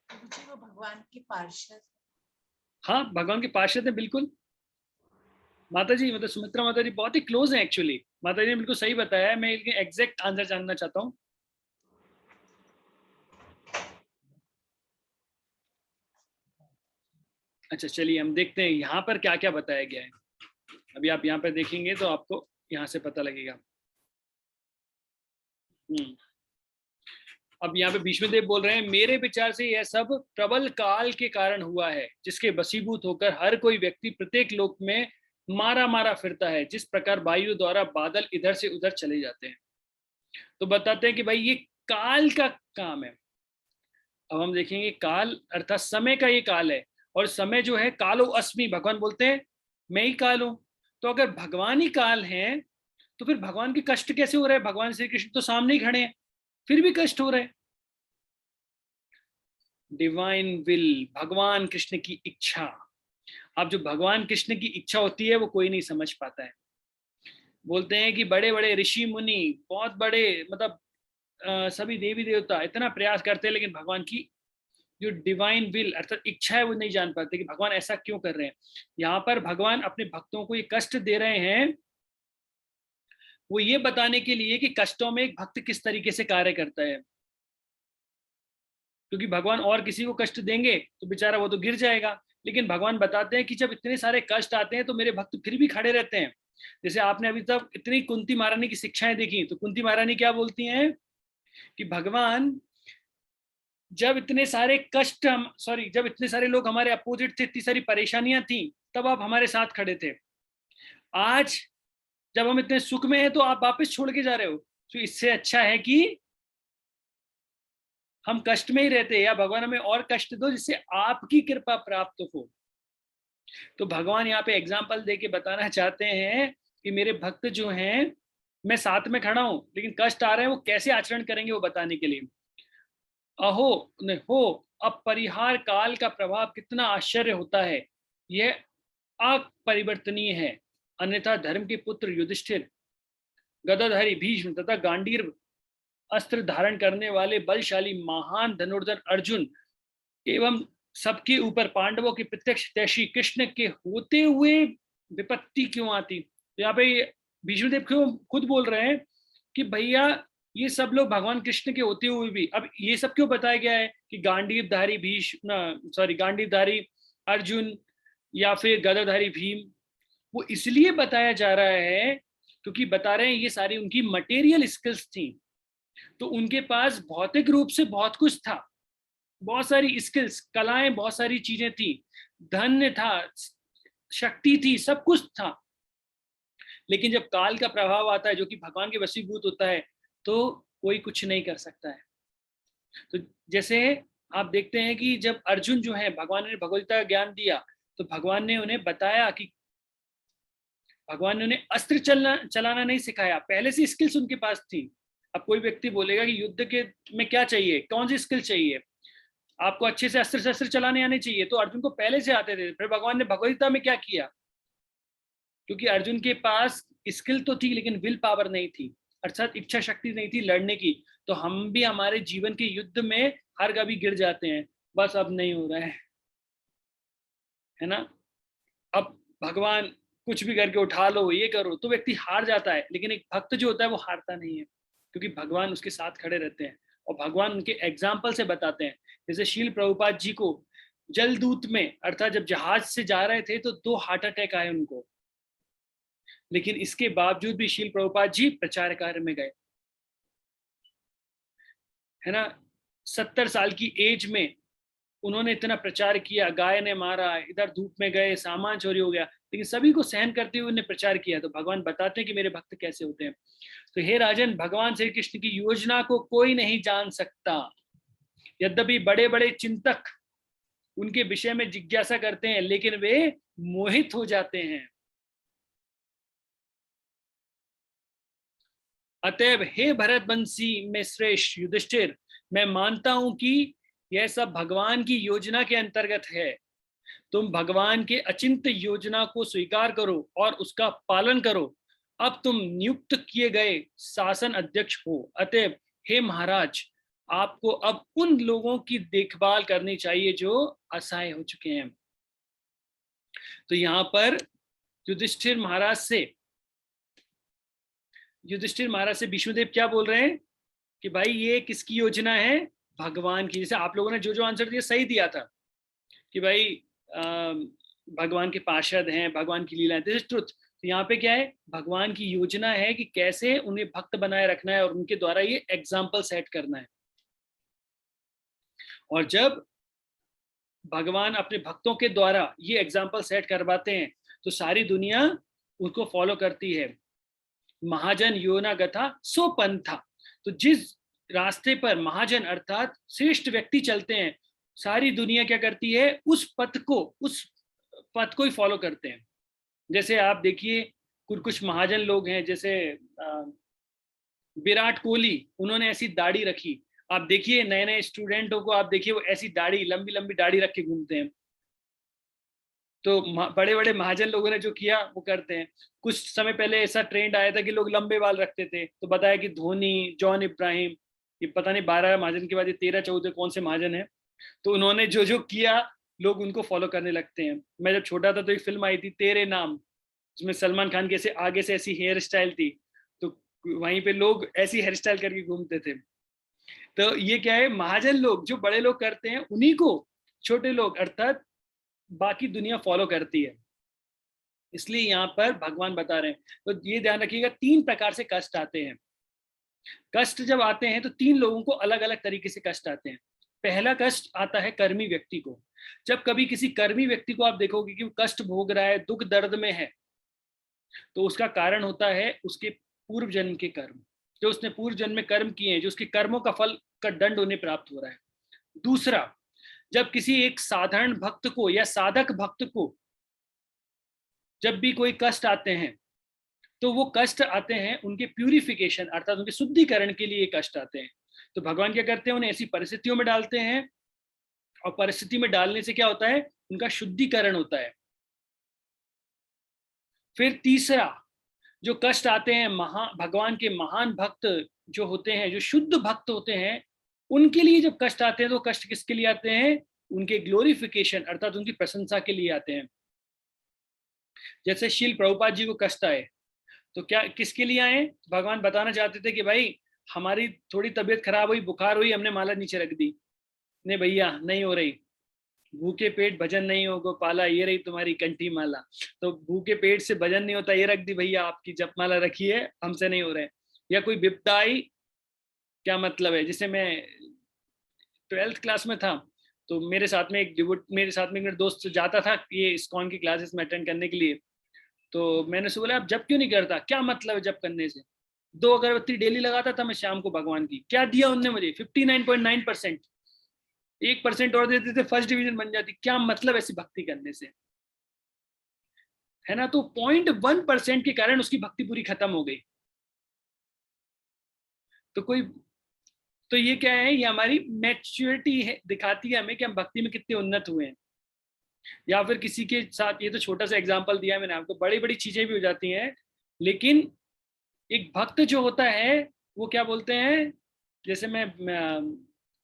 मुझे वो भगवान की पार्षद। हाँ, भगवान के पार्षद हैं बिल्कुल। माता जी, मतलब सुमित्रा माता जी बहुत ही क्लोज हैं एक्चुअली। माता जी ने बिल्कुल सही बताया है। मैं इनके एग्जैक्ट आंसर जानना चाहता हूँ। अच्छा, चलिए हम देखते हैं यहाँ पर क्या क्या बताया गया है। अभी आप यहाँ पर देखेंगे तो आपको यहाँ से पता लगेगा। अब यहाँ पे भीष्मदेव बोल रहे हैं, मेरे विचार से यह सब प्रबल काल के कारण हुआ है, जिसके वशीभूत होकर हर कोई व्यक्ति प्रत्येक लोक में मारा मारा फिरता है, जिस प्रकार वायु द्वारा बादल इधर से उधर चले जाते हैं। तो बताते हैं कि भाई ये काल का काम है। अब हम देखेंगे, काल अर्थात समय का ये काल है, और समय जो है कालो अस्मि, भगवान बोलते हैं मैं ही काल हूं। तो अगर भगवान ही काल हैं तो फिर भगवान के कष्ट कैसे हो रहे हैं? भगवान श्री कृष्ण तो सामने ही खड़े हैं, फिर भी कष्ट हो रहे हैं। डिवाइन विल, भगवान कृष्ण की इच्छा। अब जो भगवान कृष्ण की इच्छा होती है वो कोई नहीं समझ पाता है। बोलते हैं कि बड़े बड़े ऋषि मुनि, बहुत बड़े मतलब सभी देवी देवता इतना प्रयास करते हैं, लेकिन भगवान की जो डिवाइन विल अर्थात इच्छा है वो नहीं जान पाते कि भगवान ऐसा क्यों कर रहे हैं। यहाँ पर भगवान अपने भक्तों को ये कष्ट दे रहे हैं, वो ये बताने के लिए कि कष्टों में एक भक्त किस तरीके से कार्य करता है। क्योंकि भगवान और किसी को कष्ट देंगे तो बेचारा वो तो गिर जाएगा, लेकिन भगवान बताते हैं कि जब इतने सारे कष्ट आते हैं तो मेरे भक्त फिर भी खड़े रहते हैं। जैसे आपने अभी तक इतनी कुंती महारानी की शिक्षाएं देखी, तो कुंती महारानी क्या बोलती हैं कि भगवान जब इतने सारे कष्ट जब इतने सारे लोग हमारे अपोजिट थे, इतनी सारी परेशानियां थी, तब आप हमारे साथ खड़े थे। आज जब हम इतने सुख में हैं तो आप वापस छोड़ के जा रहे हो। तो इससे अच्छा है कि हम कष्ट में ही रहते, या भगवान हमें और कष्ट दो जिससे आपकी कृपा प्राप्त हो। तो भगवान यहाँ पे एग्जाम्पल देके बताना चाहते हैं कि मेरे भक्त जो हैं, मैं साथ में खड़ा हूं, लेकिन कष्ट आ रहे हैं, वो कैसे आचरण करेंगे वो बताने के लिए। अहो न हो अपरिहार काल का प्रभाव कितना आश्चर्य होता है, यह अपरिवर्तनीय है। अन्यथा धर्म के पुत्र युधिष्ठिर, गदाधारी भीष्म तथा गांडीव अस्त्र धारण करने वाले बलशाली महान धनुर्धर अर्जुन एवं सबके ऊपर पांडवों के प्रत्यक्ष तैशी कृष्ण के होते हुए विपत्ति क्यों आती। तो यहाँ पे भीष्मदेव क्यों खुद बोल रहे हैं कि भैया ये सब लोग भगवान कृष्ण के होते हुए भी, अब ये सब क्यों बताया गया है कि गांडीवधारी गांडीवधारी अर्जुन या फिर गदाधारी भीम, वो इसलिए बताया जा रहा है क्योंकि बता रहे हैं ये सारी उनकी मटेरियल स्किल्स थी। तो उनके पास भौतिक रूप से बहुत कुछ था, बहुत सारी स्किल्स, कलाएं, बहुत सारी चीजें थी, धन था, शक्ति थी, सब कुछ था। लेकिन जब काल का प्रभाव आता है जो कि भगवान के वशीभूत होता है, तो कोई कुछ नहीं कर सकता है। तो जैसे आप देखते हैं कि जब अर्जुन जो है, भगवान ने भगवद्गीता का ज्ञान दिया, तो भगवान ने उन्हें बताया कि भगवान ने उन्हें अस्त्र चलाना नहीं सिखाया, पहले से स्किल्स उनके पास थी। अब कोई व्यक्ति बोलेगा कि युद्ध के में क्या चाहिए, कौन सी स्किल चाहिए, आपको अच्छे से अस्त्र शस्त्र चलाने आने चाहिए, तो अर्जुन को पहले से आते थे। फिर भगवान ने भगवद्गीता में क्या किया, क्योंकि अर्जुन के पास स्किल तो थी लेकिन विल पावर नहीं थी, अर्थात इच्छा शक्ति नहीं थी लड़ने की। तो हम भी हमारे जीवन के युद्ध में हर कभी गिर जाते हैं, बस अब नहीं हो रहा है ना। अब भगवान कुछ भी करके उठा लो, ये करो, तो व्यक्ति हार जाता है। लेकिन एक भक्त जो होता है वो हारता नहीं है, क्योंकि भगवान उसके साथ खड़े रहते हैं और भगवान उनके एग्जाम्पल से बताते हैं। जैसे शील प्रभुपाद जी को जलदूत में, अर्थात जब जहाज से जा रहे थे तो 2 हार्ट अटैक आए उनको, लेकिन इसके बावजूद भी शील प्रभुपाद जी प्रचार कार्य में गए, है ना। 70 साल की एज में उन्होंने इतना प्रचार किया, गाय ने मारा, इधर धूप में गए, सामान चोरी हो गया, लेकिन सभी को सहन करते हुए उन्हें प्रचार किया। तो भगवान बताते हैं कि मेरे भक्त कैसे होते हैं। तो हे राजन, भगवान श्री कृष्ण की योजना को कोई नहीं जान सकता, यद्यपि बड़े बड़े चिंतक उनके विषय में जिज्ञासा करते हैं, लेकिन वे मोहित हो जाते हैं। अतएव हे भरतवंशी में श्रेष्ठ युधिष्ठिर, मैं मानता हूं कि यह सब भगवान की योजना के अंतर्गत है। तुम भगवान के अचिंत्य योजना को स्वीकार करो और उसका पालन करो, अब तुम नियुक्त किए गए शासन अध्यक्ष हो, अतएव हे महाराज, आपको अब उन लोगों की देखभाल करनी चाहिए जो असहाय हो चुके हैं। तो यहाँ पर युधिष्ठिर महाराज से विष्णुदेव क्या बोल रहे हैं कि भाई ये किसकी योजना है? भगवान की। जैसे आप लोगों ने जो जो आंसर दिया सही दिया था कि भाई भगवान के पार्षद हैं, भगवान की लीला है, दिस इज ट्रुथ। तो यहाँ पे क्या है? भगवान की योजना है कि कैसे उन्हें भक्त बनाए रखना है और उनके द्वारा ये एग्जाम्पल सेट करना है। और जब भगवान अपने भक्तों के द्वारा ये एग्जाम्पल सेट करवाते हैं तो सारी दुनिया उनको फॉलो करती है। महाजन योना गथा सो पंथा। तो जिस रास्ते पर महाजन अर्थात श्रेष्ठ व्यक्ति चलते हैं, सारी दुनिया क्या करती है? उस पथ को ही फॉलो करते हैं। जैसे आप देखिए कुछ महाजन लोग हैं, जैसे विराट कोहली, उन्होंने ऐसी दाढ़ी रखी। आप देखिए नए नए स्टूडेंटों को, आप देखिए वो ऐसी दाढ़ी, लंबी लंबी दाढ़ी रख के घूमते हैं। तो बड़े बड़े महाजन लोगों ने जो किया वो करते हैं। कुछ समय पहले ऐसा ट्रेंड आया था कि लोग लंबे बाल रखते थे, तो बताया कि धोनी, जॉन इब्राहिम, ये पता नहीं 12 महाजन के बाद ये 13-14 कौन से महाजन है, तो उन्होंने जो जो किया लोग उनको फॉलो करने लगते हैं। मैं जब छोटा था तो एक फिल्म आई थी तेरे नाम, जिसमें सलमान खान की ऐसे आगे से ऐसी हेयर स्टाइल थी, तो वहीं पे लोग ऐसी हेयर स्टाइल करके घूमते थे। तो ये क्या है? महाजन लोग, जो बड़े लोग करते हैं उन्हीं को छोटे लोग अर्थात बाकी दुनिया फॉलो करती है। इसलिए यहाँ पर भगवान बता रहे हैं। तो ये ध्यान रखिएगा, 3 प्रकार से कष्ट आते हैं। कष्ट जब आते हैं तो 3 लोगों को अलग अलग तरीके से कष्ट आते हैं। पहला कष्ट आता है कर्मी व्यक्ति को। जब कभी किसी कर्मी व्यक्ति को आप देखोगे कि वो कष्ट भोग रहा है, दुख दर्द में है, तो उसका कारण होता है उसके पूर्व जन्म के कर्म, जो उसने पूर्व जन्म में कर्म किए हैं, जो उसके कर्मों का फल का दंड उन्हें प्राप्त हो रहा है। दूसरा, जब किसी एक साधारण भक्त को या साधक भक्त को जब भी कोई कष्ट आते हैं, तो वो कष्ट आते हैं उनके प्यूरिफिकेशन अर्थात उनके शुद्धिकरण के लिए कष्ट आते हैं। तो भगवान क्या करते हैं? उन्हें ऐसी परिस्थितियों में डालते हैं, और परिस्थिति में डालने से क्या होता है? उनका शुद्धिकरण होता है। फिर तीसरा, जो कष्ट आते हैं भगवान के महान भक्त जो होते हैं, जो शुद्ध भक्त होते हैं, उनके लिए जब कष्ट आते हैं तो कष्ट किसके लिए आते हैं? उनके ग्लोरिफिकेशन अर्थात उनकी प्रशंसा के लिए आते हैं। जैसे श्रील प्रभुपाद जी को कष्ट आए तो क्या किसके लिए आए? भगवान बताना चाहते थे कि भाई हमारी थोड़ी तबीयत खराब हुई, बुखार हुई, हमने माला नीचे रख दी, नहीं भैया नहीं हो रही, भूखे पेट भजन नहीं हो गोपाला, ये रही तुम्हारी कंठी माला। तो भूखे पेट से भजन नहीं होता, ये रख दी भैया आपकी जपमाला रखी है, हमसे नहीं हो रहे। या कोई विपदा आई, क्या मतलब है? जिसे मैं 12th क्लास में था तो मेरे साथ में एक दोस्त जाता था ये इस्कॉन की क्लासेस में अटेंड करने के लिए। तो मैंने उससे बोला आप जप क्यों नहीं करता? क्या मतलब है जप करने से? 2 अगरबत्ती डेली लगाता था मैं शाम को भगवान की। क्या दिया उनने मुझे? 59.9%। 1% और देते थे फर्स्ट डिवीजन बन जाती। क्या मतलब ऐसी भक्ति करने से? है ना? तो 0.1% के कारण उसकी भक्ति पूरी खत्म हो गई। तो ये क्या है? ये हमारी मैच्योरिटी है, दिखाती है हमें कि हम भक्ति में कितने उन्नत हुए हैं। या फिर किसी के साथ, ये तो छोटा सा एग्जांपल दिया है मैंने आपको, बड़ी बड़ी चीजें भी हो जाती हैं, लेकिन एक भक्त जो होता है वो क्या बोलते हैं? जैसे मैं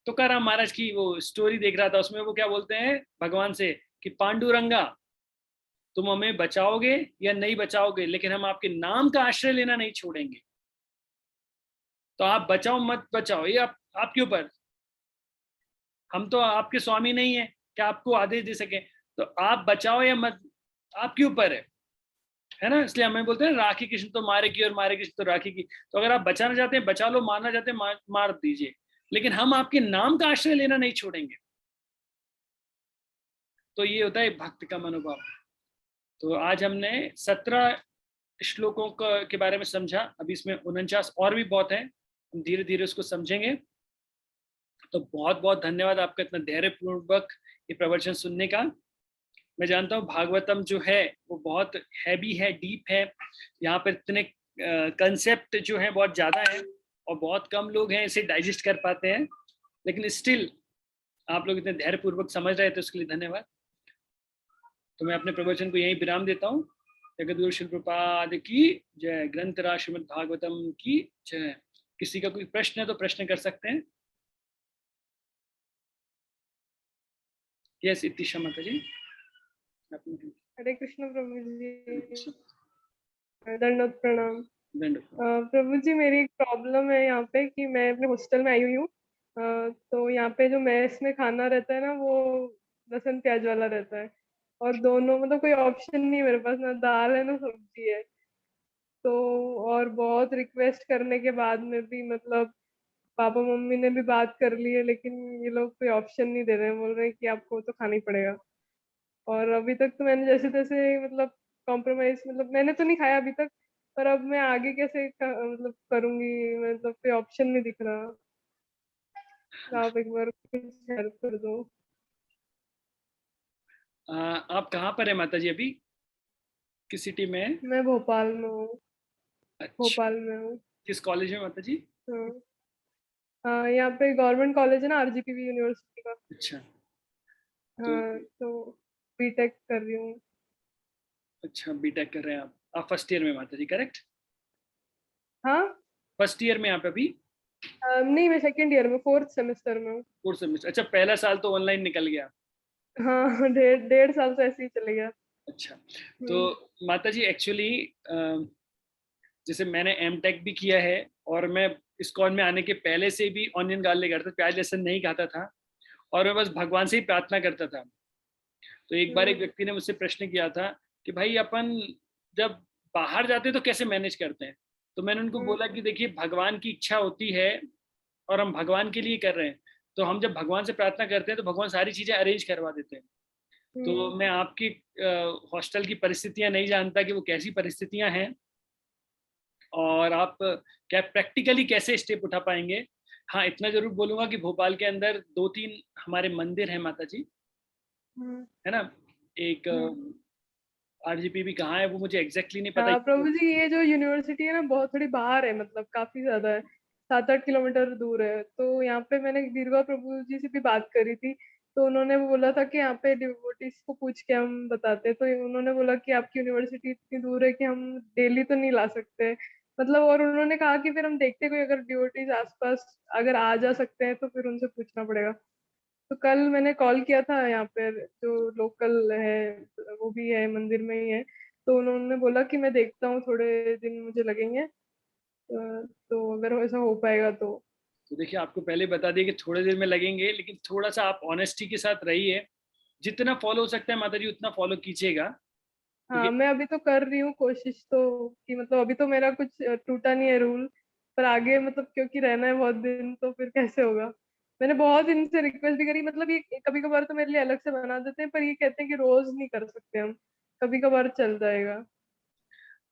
तुकाराम महाराज की वो स्टोरी देख रहा था, उसमें वो क्या बोलते हैं भगवान से कि पांडुरंगा तुम हमें बचाओगे या नहीं बचाओगे, लेकिन हम आपके नाम का आश्रय लेना नहीं छोड़ेंगे। तो आप बचाओ मत बचाओ, ये आपके ऊपर, हम तो आपके स्वामी नहीं है क्या आपको आदेश दे सके। तो आप बचाओ या मत, आपके ऊपर है ना? इसलिए हमें बोलते हैं राखी कृष्ण तो मारे की और मारे कृष्ण तो राखी की। तो अगर आप बचाना चाहते हैं बचा लो, मारना चाहते हैं मार दीजिए, लेकिन हम आपके नाम का आश्रय लेना नहीं छोड़ेंगे। तो ये होता है भक्त का मनोभाव। तो आज हमने 17 श्लोकों के बारे में समझा, अभी इसमें 49 और भी बहुत है, हम धीरे धीरे उसको समझेंगे। तो बहुत बहुत धन्यवाद आपका इतना धैर्यपूर्वक ये प्रवचन सुनने का। मैं जानता हूँ भागवतम जो है वो बहुत हैवी है, डीप है, यहाँ पर इतने कंसेप्ट जो है बहुत ज़्यादा है और बहुत कम लोग हैं इसे डाइजेस्ट कर पाते हैं, लेकिन स्टिल आप लोग इतने धैर्यपूर्वक समझ रहे थे, उसके लिए धन्यवाद। तो मैं अपने प्रवचन को यहीं विराम देता हूँ। जगद्गुरु श्री प्रभुपाद की जय। ग्रंथराज श्रीमद् भागवतम की जय। किसी का कोई प्रश्न है तो प्रश्न कर सकते हैं। यस इतिशा माता जी। हरे कृष्ण प्रभु जी, दंडवत प्रणाम। धन्यवाद। प्रभु जी, मेरी एक प्रॉब्लम है यहाँ पे कि मैं अपने हॉस्टल में आई हुई हूँ। तो यहाँ पे जो मेस में खाना रहता है ना, वो लहसुन प्याज वाला रहता है, और दोनों मतलब कोई ऑप्शन नहीं है मेरे पास, ना दाल है ना सब्जी है। तो और बहुत रिक्वेस्ट करने के बाद में भी मतलब पापा मम्मी ने भी बात कर ली है, लेकिन ये लोग कोई ऑप्शन नहीं दे रहे हैं, बोल रहे हैं कि आपको तो खाना ही पड़ेगा। और अभी तक तो मैंने जैसे तैसे मतलब कॉम्प्रोमाइज, मतलब मैंने तो नहीं खाया अभी तक, पर अब मैं आगे कैसे मतलब करूंगी, मतलब कोई ऑप्शन नहीं दिख रहा। तो आप एक बार कुछ हेल्प कर दो। आप कहाँ पर है माता जी अभी? किस सिटी में है? मैं भोपाल में हूँ। अच्छा, भोपाल में हूँ। किस कॉलेज में माता जी? हाँ। हाँ, यहाँ पे गवर्नमेंट कॉलेज है ना, आरजीपीवी यूनिवर्सिटी का। अच्छा, तो हाँ, तो बीटेक कर रही हूँ। अच्छा बीटेक कर रहे हैं आप फर्स्ट ईयर में माता जी, करेक्ट? हाँ। फर्स्ट ईयर में आप अभी? नहीं, मैं सेकेंड ईयर में, फोर्थ सेमेस्टर में हूँ। Fourth semester. अच्छा, पहला साल तो ऑनलाइन निकल गया। हाँ, डेढ़ साल से ऐसे ही चले गया। अच्छा, तो हम्म। माता जी एक्चुअली जैसे मैंने एमटेक भी किया है, और मैं इस्कॉन में आने के पहले से भी ऑनियन गार्लिक करता, प्याज लहसुन नहीं खाता था, और मैं बस भगवान से ही प्रार्थना करता था। तो एक बार एक व्यक्ति ने मुझसे प्रश्न किया था कि भाई अपन जब बाहर जाते हैं तो कैसे मैनेज करते हैं? तो मैंने उनको बोला कि देखिए, भगवान की इच्छा होती है और हम भगवान के लिए कर रहे हैं, तो हम जब भगवान से प्रार्थना करते हैं तो भगवान सारी चीजें अरेंज करवा देते हैं। तो मैं आपकी हॉस्टल की परिस्थितियां नहीं जानता कि वो कैसी परिस्थितियां हैं, और आप क्या प्रैक्टिकली कैसे स्टेप उठा पाएंगे। हाँ, इतना जरूर बोलूंगा कि भोपाल के अंदर 2-3 हमारे मंदिर हैं माता जी, है ना। एक आरजीपी भी कहाँ है वो मुझे एग्जैक्टली नहीं पता। हाँ प्रभु जी, ये जो यूनिवर्सिटी है ना, बहुत थोड़ी बाहर है, मतलब काफी ज्यादा है, 7-8 किलोमीटर दूर है। तो यहाँ पे मैंने दीर्घा प्रभु जी से भी बात करी थी, तो उन्होंने बोला था कि यहाँ पे डिवोटीज को पूछ के हम बताते। तो उन्होंने बोला कि आपकी यूनिवर्सिटी इतनी दूर है कि हम डेली तो नहीं ला सकते, मतलब। और उन्होंने कहा कि फिर हम देखते कोई अगर डिवोटीज आसपास अगर आ जा सकते हैं तो फिर उनसे पूछना पड़ेगा। तो कल मैंने कॉल किया था यहाँ पे, जो लोकल है वो भी है, मंदिर में ही है। तो उन्होंने बोला कि मैं देखता हूँ, थोड़े दिन मुझे लगेंगे। तो अगर ऐसा हो पाएगा तो। तो देखिए, आपको पहले बता दिए कि थोड़े देर में लगेंगे, लेकिन थोड़ा सा आप ऑनेस्टी के साथ रहिए। जितना फॉलो हो सकता है माता जी उतना फॉलो कीजिएगा, हाँ, क्योंकि मैं अभी तो कर रही हूँ कोशिश तो, कि मतलब अभी तो मेरा कुछ टूटा नहीं है रूल, पर आगे मतलब क्योंकि रहना है बहुत दिन, तो फिर कैसे होगा। मैंने बहुत इनसे रिक्वेस्ट भी करी, मतलब ये कभी कभार तो मेरे लिए अलग से बना देते हैं, पर ये कहते हैं कि रोज नहीं कर सकते हम, कभी कभार चल जाएगा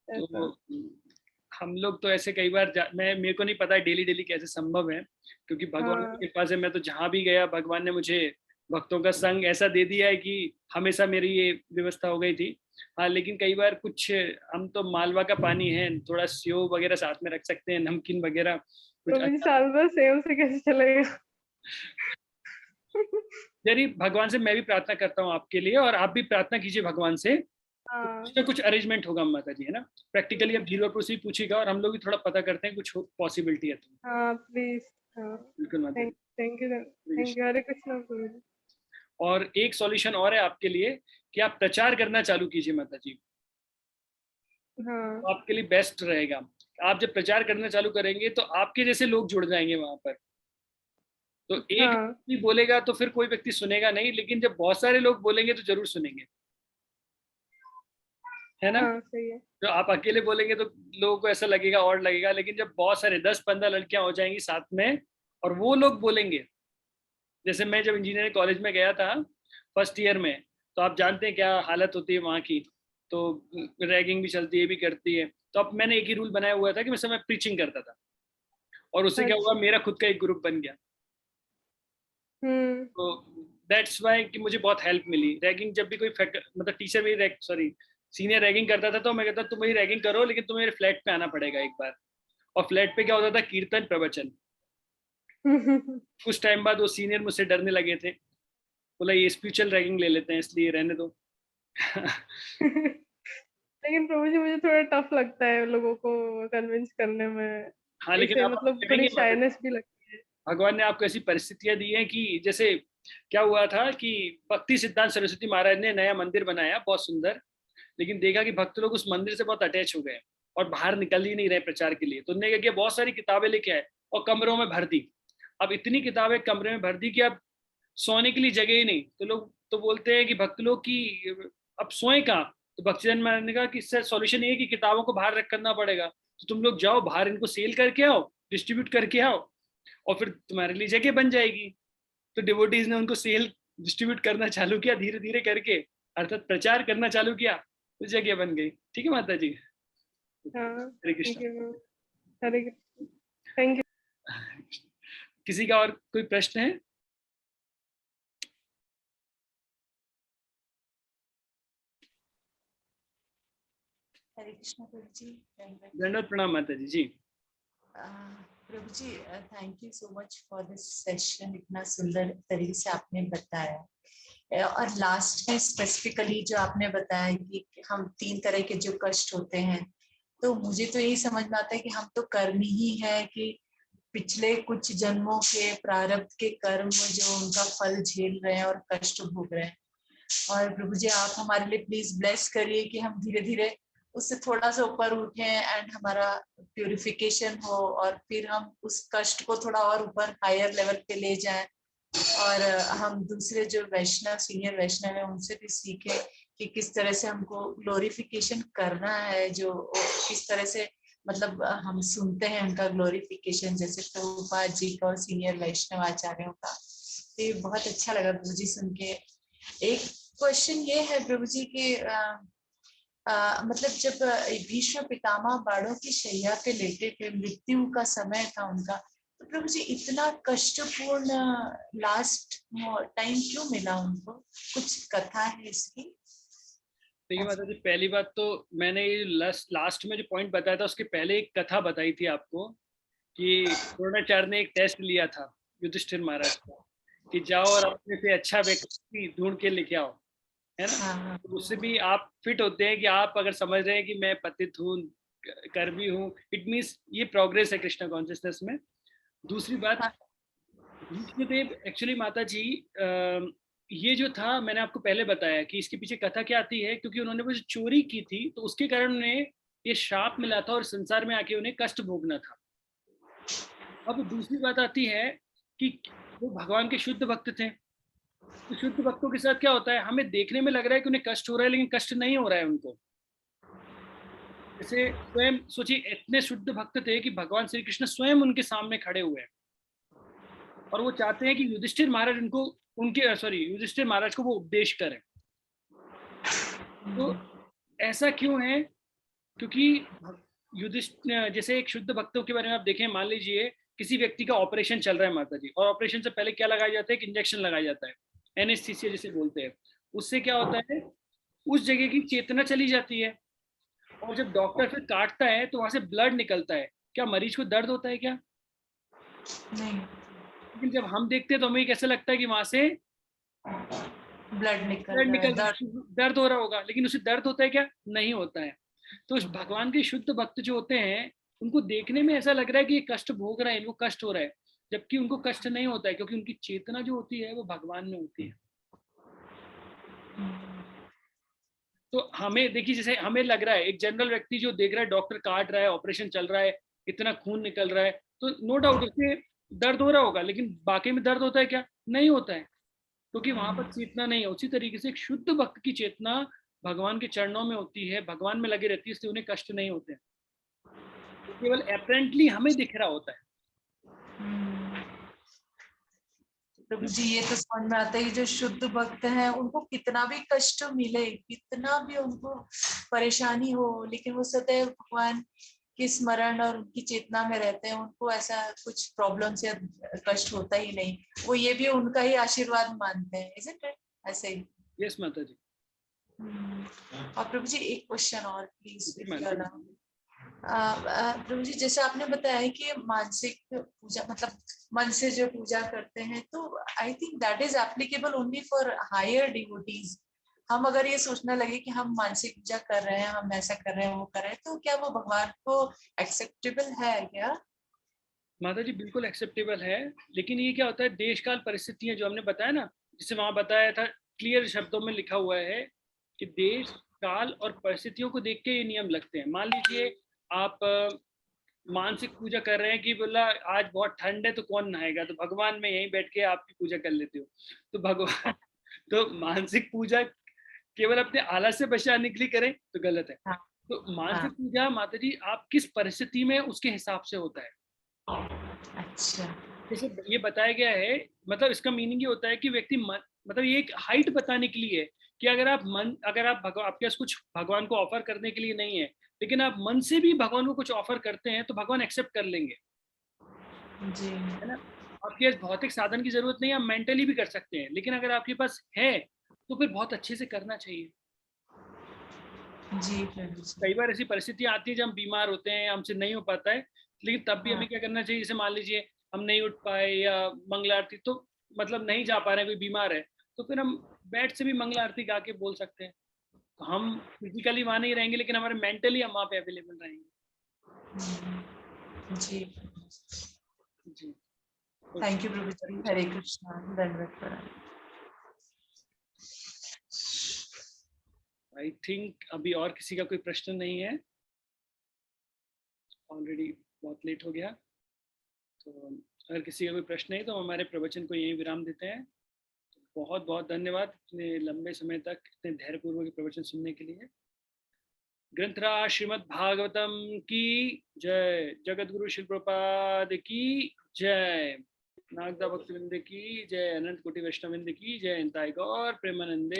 तो ऐसा। हम लोग तो ऐसे कई बार मेरे को नहीं पता डेली डेली कैसे संभव है, क्योंकि भगवान हाँ। की कृपा से मैं तो जहाँ भी गया भगवान ने मुझे भक्तों का संग ऐसा दे दिया है कि हमेशा मेरी ये व्यवस्था हो गई थी। हाँ, लेकिन कई बार कुछ हम तो मालवा का पानी है, थोड़ा सेव वगैरह साथ में रख सकते हैं, नमकीन वगैरह कुछ प्रभु जी, अच्छा। साल भर सेम से कैसे चलेगा। यानी भगवान से मैं भी प्रार्थना करता हूँ आपके लिए, और आप भी प्रार्थना कीजिए भगवान से, तो कुछ हाँ। ना कुछ अरेंजमेंट होगा माता जी, है ना। प्रैक्टिकली अब धीरे से पूछिएगा, और हम लोग भी थोड़ा पता करते हैं कुछ पॉसिबिलिटी है तो। हाँ प्लीज। हाँ। बिल्कुल माता जी। Thank you, thank you. Hare Krishna प्रभु जी। और एक सॉल्यूशन और है आपके लिए कि आप प्रचार करना चालू कीजिए माता जी, हाँ। तो आपके लिए बेस्ट रहेगा। आप जब प्रचार करना चालू करेंगे तो आपके जैसे लोग जुड़ जाएंगे वहां पर। तो एक हाँ। व्यक्ति बोलेगा तो फिर कोई व्यक्ति सुनेगा नहीं, लेकिन जब बहुत सारे लोग बोलेंगे तो जरूर सुनेंगे, है ना। हाँ सही है। तो आप अकेले बोलेंगे तो लोगों को ऐसा लगेगा और लगेगा, लेकिन जब बहुत सारे 10-15 लड़कियां हो जाएंगी साथ में और वो लोग बोलेंगे। जैसे मैं जब इंजीनियरिंग कॉलेज में गया था फर्स्ट ईयर में, तो आप जानते हैं क्या हालत होती है वहाँ की। तो रैगिंग भी चलती है, भी करती है। तो अब मैंने एक ही रूल बनाया हुआ था कि मैं समय प्रीचिंग करता था, और उससे क्या हुआ, अच्छा। मेरा खुद का एक ग्रुप बन गया। हम्म। तो दैट्स वाई कि मुझे बहुत हेल्प मिली। रैगिंग जब भी कोई मतलब टीचर मेरी सॉरी सीनियर रैगिंग करता था, तो मैं कहता तुम मेरी रैगिंग करो, लेकिन तुम्हें मेरे फ्लैट पे आना पड़ेगा एक बार। और फ्लैट पे क्या होता था, कीर्तन प्रवचन। कुछ टाइम बाद वो सीनियर मुझसे डरने लगे थे, बोला ये स्पिरिचुअल रैगिंग ले लेते हैं, इसलिए रहने दो। लेकिन प्रभु जी मुझे थोड़ा टफ लगता है लोगों को कन्विंस करने में, हाँ, लेकिन इसे आप मतलब थोड़ी करेंगे माता जी, शाइनेस भी लगती है। भगवान ने आपको ऐसी परिस्थितियां दी हैं कि जैसे क्या हुआ था कि भक्ति सिद्धांत सरस्वती महाराज ने नया मंदिर बनाया बहुत सुंदर, लेकिन देखा कि भक्त लोग उस मंदिर से बहुत अटैच हो गए और बाहर निकल ही नहीं रहे प्रचार के लिए। तो उन्होंने क्या किया, बहुत सारी किताबें लेके आए और कमरों में भर दी। अब इतनी किताबें कमरे में भर दी कि अब सोने के लिए जगह ही नहीं। तो लोग तो बोलते हैं कि भक्त लोग की अब सोए कहाँ। तो भक्तिजन महाराज ने कहा कि इससे सॉल्यूशन ये है कि किताबों को बाहर रख करना पड़ेगा। तो तुम लोग जाओ बाहर, इनको सेल करके आओ, डिस्ट्रीब्यूट करके आओ, और फिर तुम्हारे लिए जगह बन जाएगी। तो डिवोटीज ने उनको सेल डिस्ट्रीब्यूट करना चालू किया धीरे धीरे करके, अर्थात प्रचार करना चालू किया, तो जगह बन गई। ठीक है माता जी। हाँ हरे ठीक कृष्ण। है ma'am, Hare Krishna, thank you. किसी का और कोई प्रश्न है? हरे कृष्ण प्रभु जी। दंडवत प्रणाम माता जी। जी प्रभु जी, thank you so much for this session, इतना सुंदर तरीके से आपने बताया। और लास्ट में स्पेसिफिकली जो आपने बताया कि हम 3 तरह के जो कष्ट होते हैं, तो मुझे तो यही समझ में आता है कि हम तो कर्मी ही है कि पिछले कुछ जन्मों के प्रारब्ध के कर्म जो उनका फल झेल रहे हैं और कष्ट भोग रहे हैं। और प्रभु जी आप हमारे लिए प्लीज ब्लेस करिए कि हम धीरे धीरे उससे थोड़ा सा ऊपर उठे एंड हमारा प्यूरिफिकेशन हो, और फिर हम उस कष्ट को थोड़ा और ऊपर हायर लेवल पे ले जाएं, और हम दूसरे जो वैष्णव सीनियर वैष्णव है उनसे भी सीखें कि किस तरह से हमको ग्लोरिफिकेशन करना है, जो किस तरह से मतलब हम सुनते हैं उनका ग्लोरिफिकेशन, जैसे प्रभुपाद जी का और सीनियर वैष्णव आचार्यों का। तो ये बहुत अच्छा लगा प्रभु जी सुन के। एक क्वेश्चन ये है प्रभु जी कि मतलब जब भीष्म पितामह बाणों की शैया पे लेटे थे, मृत्यु का समय था उनका, तो प्रभु जी इतना कष्टपूर्ण लास्ट टाइम क्यों मिला उनको? कुछ कथा है इसकी? देखिए माता जी, पहली बात तो मैंने लास्ट में जो पॉइंट बताया था उसके पहले एक कथा बताई थी आपको कि द्रोणाचार्य ने एक टेस्ट लिया था युधिष्ठिर महाराज का कि जाओ और अपने से अच्छा व्यक्ति ढूंढ के लेके आओ, है ना। हाँ तो उससे भी आप फिट होते हैं कि आप अगर समझ रहे हैं कि मैं पतित हूँ, कर्मी हूँ, इट मीन्स ये प्रोग्रेस है कृष्णा कॉन्शियसनेस में। दूसरी बात, हाँ भीष्मदेव एक्चुअली माता जी ये जो था मैंने आपको पहले बताया कि इसके पीछे कथा क्या आती है, क्योंकि उन्होंने वो जो चोरी की थी तो उसके कारण उन्हें ये श्राप मिला था और संसार में आके उन्हें कष्ट भोगना था। अब दूसरी बात आती है कि वो भगवान के शुद्ध भक्त थे। तो शुद्ध भक्तों के साथ क्या होता है, हमें देखने में लग रहा है कि उन्हें कष्ट हो रहा है, लेकिन कष्ट नहीं हो रहा है उनको। जैसे स्वयं सोचिए, इतने शुद्ध भक्त थे कि भगवान श्री कृष्ण स्वयं उनके सामने खड़े हुए हैं और वो चाहते हैं कि युधिष्ठिर महाराज उनको युधिष्ठिर महाराज को वो उपदेश करें। तो ऐसा क्यों है? क्योंकि युधिष्ठिर जैसे एक शुद्ध भक्तों के बारे में आप देखें, मान लीजिए किसी व्यक्ति का ऑपरेशन चल रहा है माता जी, और ऑपरेशन से पहले क्या लगाया जाता है, एक इंजेक्शन लगाया जाता है, एनेस्थीसिया जिसे बोलते हैं। उससे क्या होता है, उस जगह की चेतना चली जाती है, और जब डॉक्टर फिर काटता है तो वहां से ब्लड निकलता है। क्या मरीज को दर्द होता है क्या? नहीं, लेकिन जब हम देखते हैं तो हमें कैसा लगता है कि वहां से ब्लड निकल ब्लड रहा है, निकल, दर्द हो रहा होगा, लेकिन उसे दर्द होता है क्या? नहीं होता है। तो उस भगवान के शुद्ध भक्त जो होते हैं उनको देखने में ऐसा लग रहा है कि ये कष्ट भोग रहे हैं, इनको कष्ट हो रहा है, जबकि उनको कष्ट नहीं होता है, क्योंकि उनकी चेतना जो होती है वो भगवान में होती है। तो हमें देखिए, जैसे हमें लग रहा है, एक जनरल व्यक्ति जो देख रहा है डॉक्टर काट रहा है, ऑपरेशन चल रहा है, इतना खून निकल रहा है, तो नो डाउट उसे दर्द हो रहा होगा, लेकिन बाकी में दर्द होता है क्या? नहीं होता है, क्योंकि वहां पर चेतना नहीं है। उसी तरीके से एक शुद्ध भक्त की चेतना भगवान के चरणों में होती है, भगवान में लगी रहती है, इसलिए उन्हें कष्ट नहीं होते हैं। तो केवल अपेरेंटली हमें दिख रहा होता है। प्रभु जी ये तो समझ में आता है कि जो शुद्ध भक्त हैं उनको कितना भी कष्ट मिले, कितना भी उनको परेशानी हो, लेकिन वो सदैव भगवान के स्मरण और उनकी चेतना में रहते हैं, उनको ऐसा कुछ प्रॉब्लम से कष्ट होता ही नहीं। वो ये भी उनका ही आशीर्वाद मानते हैं, isn't it? ऐसे ही। यस माता जी। और प्रभु जी एक क्वेश्चन और प्लीज, जी, माता जी। प्रभु जी जैसे आपने बताया कि मानसिक पूजा मतलब मन से जो पूजा करते हैं, तो I think that is applicable only for higher devotees, हम अगर ये सोचने लगे कि हम मानसिक पूजा कर रहे हैं, हम ऐसा कर रहे हैं, वो कर रहे हैं, तो क्या वो भगवान को एक्सेप्टेबल है क्या? माता जी बिल्कुल एक्सेप्टेबल है, लेकिन ये क्या होता है, देश काल परिस्थितियां जो हमने बताया ना, जिसे वहां बताया था, क्लियर शब्दों में लिखा हुआ है कि देश काल और परिस्थितियों को देख के ये नियम लगते हैं। मान लीजिए आप मानसिक पूजा कर रहे हैं कि बोला आज बहुत ठंड है तो कौन नहाएगा, तो भगवान में यहीं बैठ के आपकी पूजा कर लेते हो, तो भगवान तो मानसिक पूजा केवल अपने आलस से बचाने के लिए करें तो गलत है। हाँ, तो मानसिक हाँ, पूजा माता जी आप किस परिस्थिति में उसके हिसाब से होता है। अच्छा, जैसे ये बताया गया है, मतलब इसका मीनिंग ये होता है कि व्यक्ति मन, मतलब ये एक हाइट बताने के लिए है कि अगर आप मन, अगर आप आपके पास कुछ भगवान को ऑफर करने के लिए नहीं है, लेकिन आप मन से भी भगवान को कुछ ऑफर करते हैं तो भगवान एक्सेप्ट कर लेंगे, जी, है ना। आपके पास भौतिक साधन की जरूरत नहीं है, आप मेंटली भी कर सकते हैं, लेकिन अगर आपके पास है तो फिर बहुत अच्छे से करना चाहिए। जी प्रभु जी, कई बार ऐसी परिस्थितियां आती है जब हम बीमार होते हैं, हमसे नहीं हो पाता है, लेकिन तब भी हाँ, हमें क्या करना चाहिए, जैसे मान लीजिए हम नहीं उठ पाए या मंगला आरती, तो मतलब नहीं जा पा रहे हैं, कोई बीमार है, तो फिर हम बैठ से भी मंगला आरती गा के बोल सकते हैं। तो हम फिजिकली वहां नहीं रहेंगे, लेकिन हमारे मेंटली हम वहां पे अवेलेबल रहेंगे। जी, जी, थैंक यू प्रभु जी, हरे कृष्णा, दंडवत प्रणाम। आई थिंक अभी और किसी का कोई प्रश्न नहीं है, ऑलरेडी बहुत लेट हो गया, तो अगर किसी का कोई प्रश्न नहीं तो हम हमारे प्रवचन को यहीं विराम देते हैं। तो बहुत बहुत धन्यवाद इतने लंबे समय तक इतने धैर्यपूर्वक प्रवचन सुनने के लिए। ग्रंथराज श्रीमद् भागवतम की जय, जगत गुरु श्री प्रभुपाद की जय, नागदा भक्तवृंद की जय, अनंत कोटि वैष्णववृंद की जय, निताई गौर प्रेमानंदे।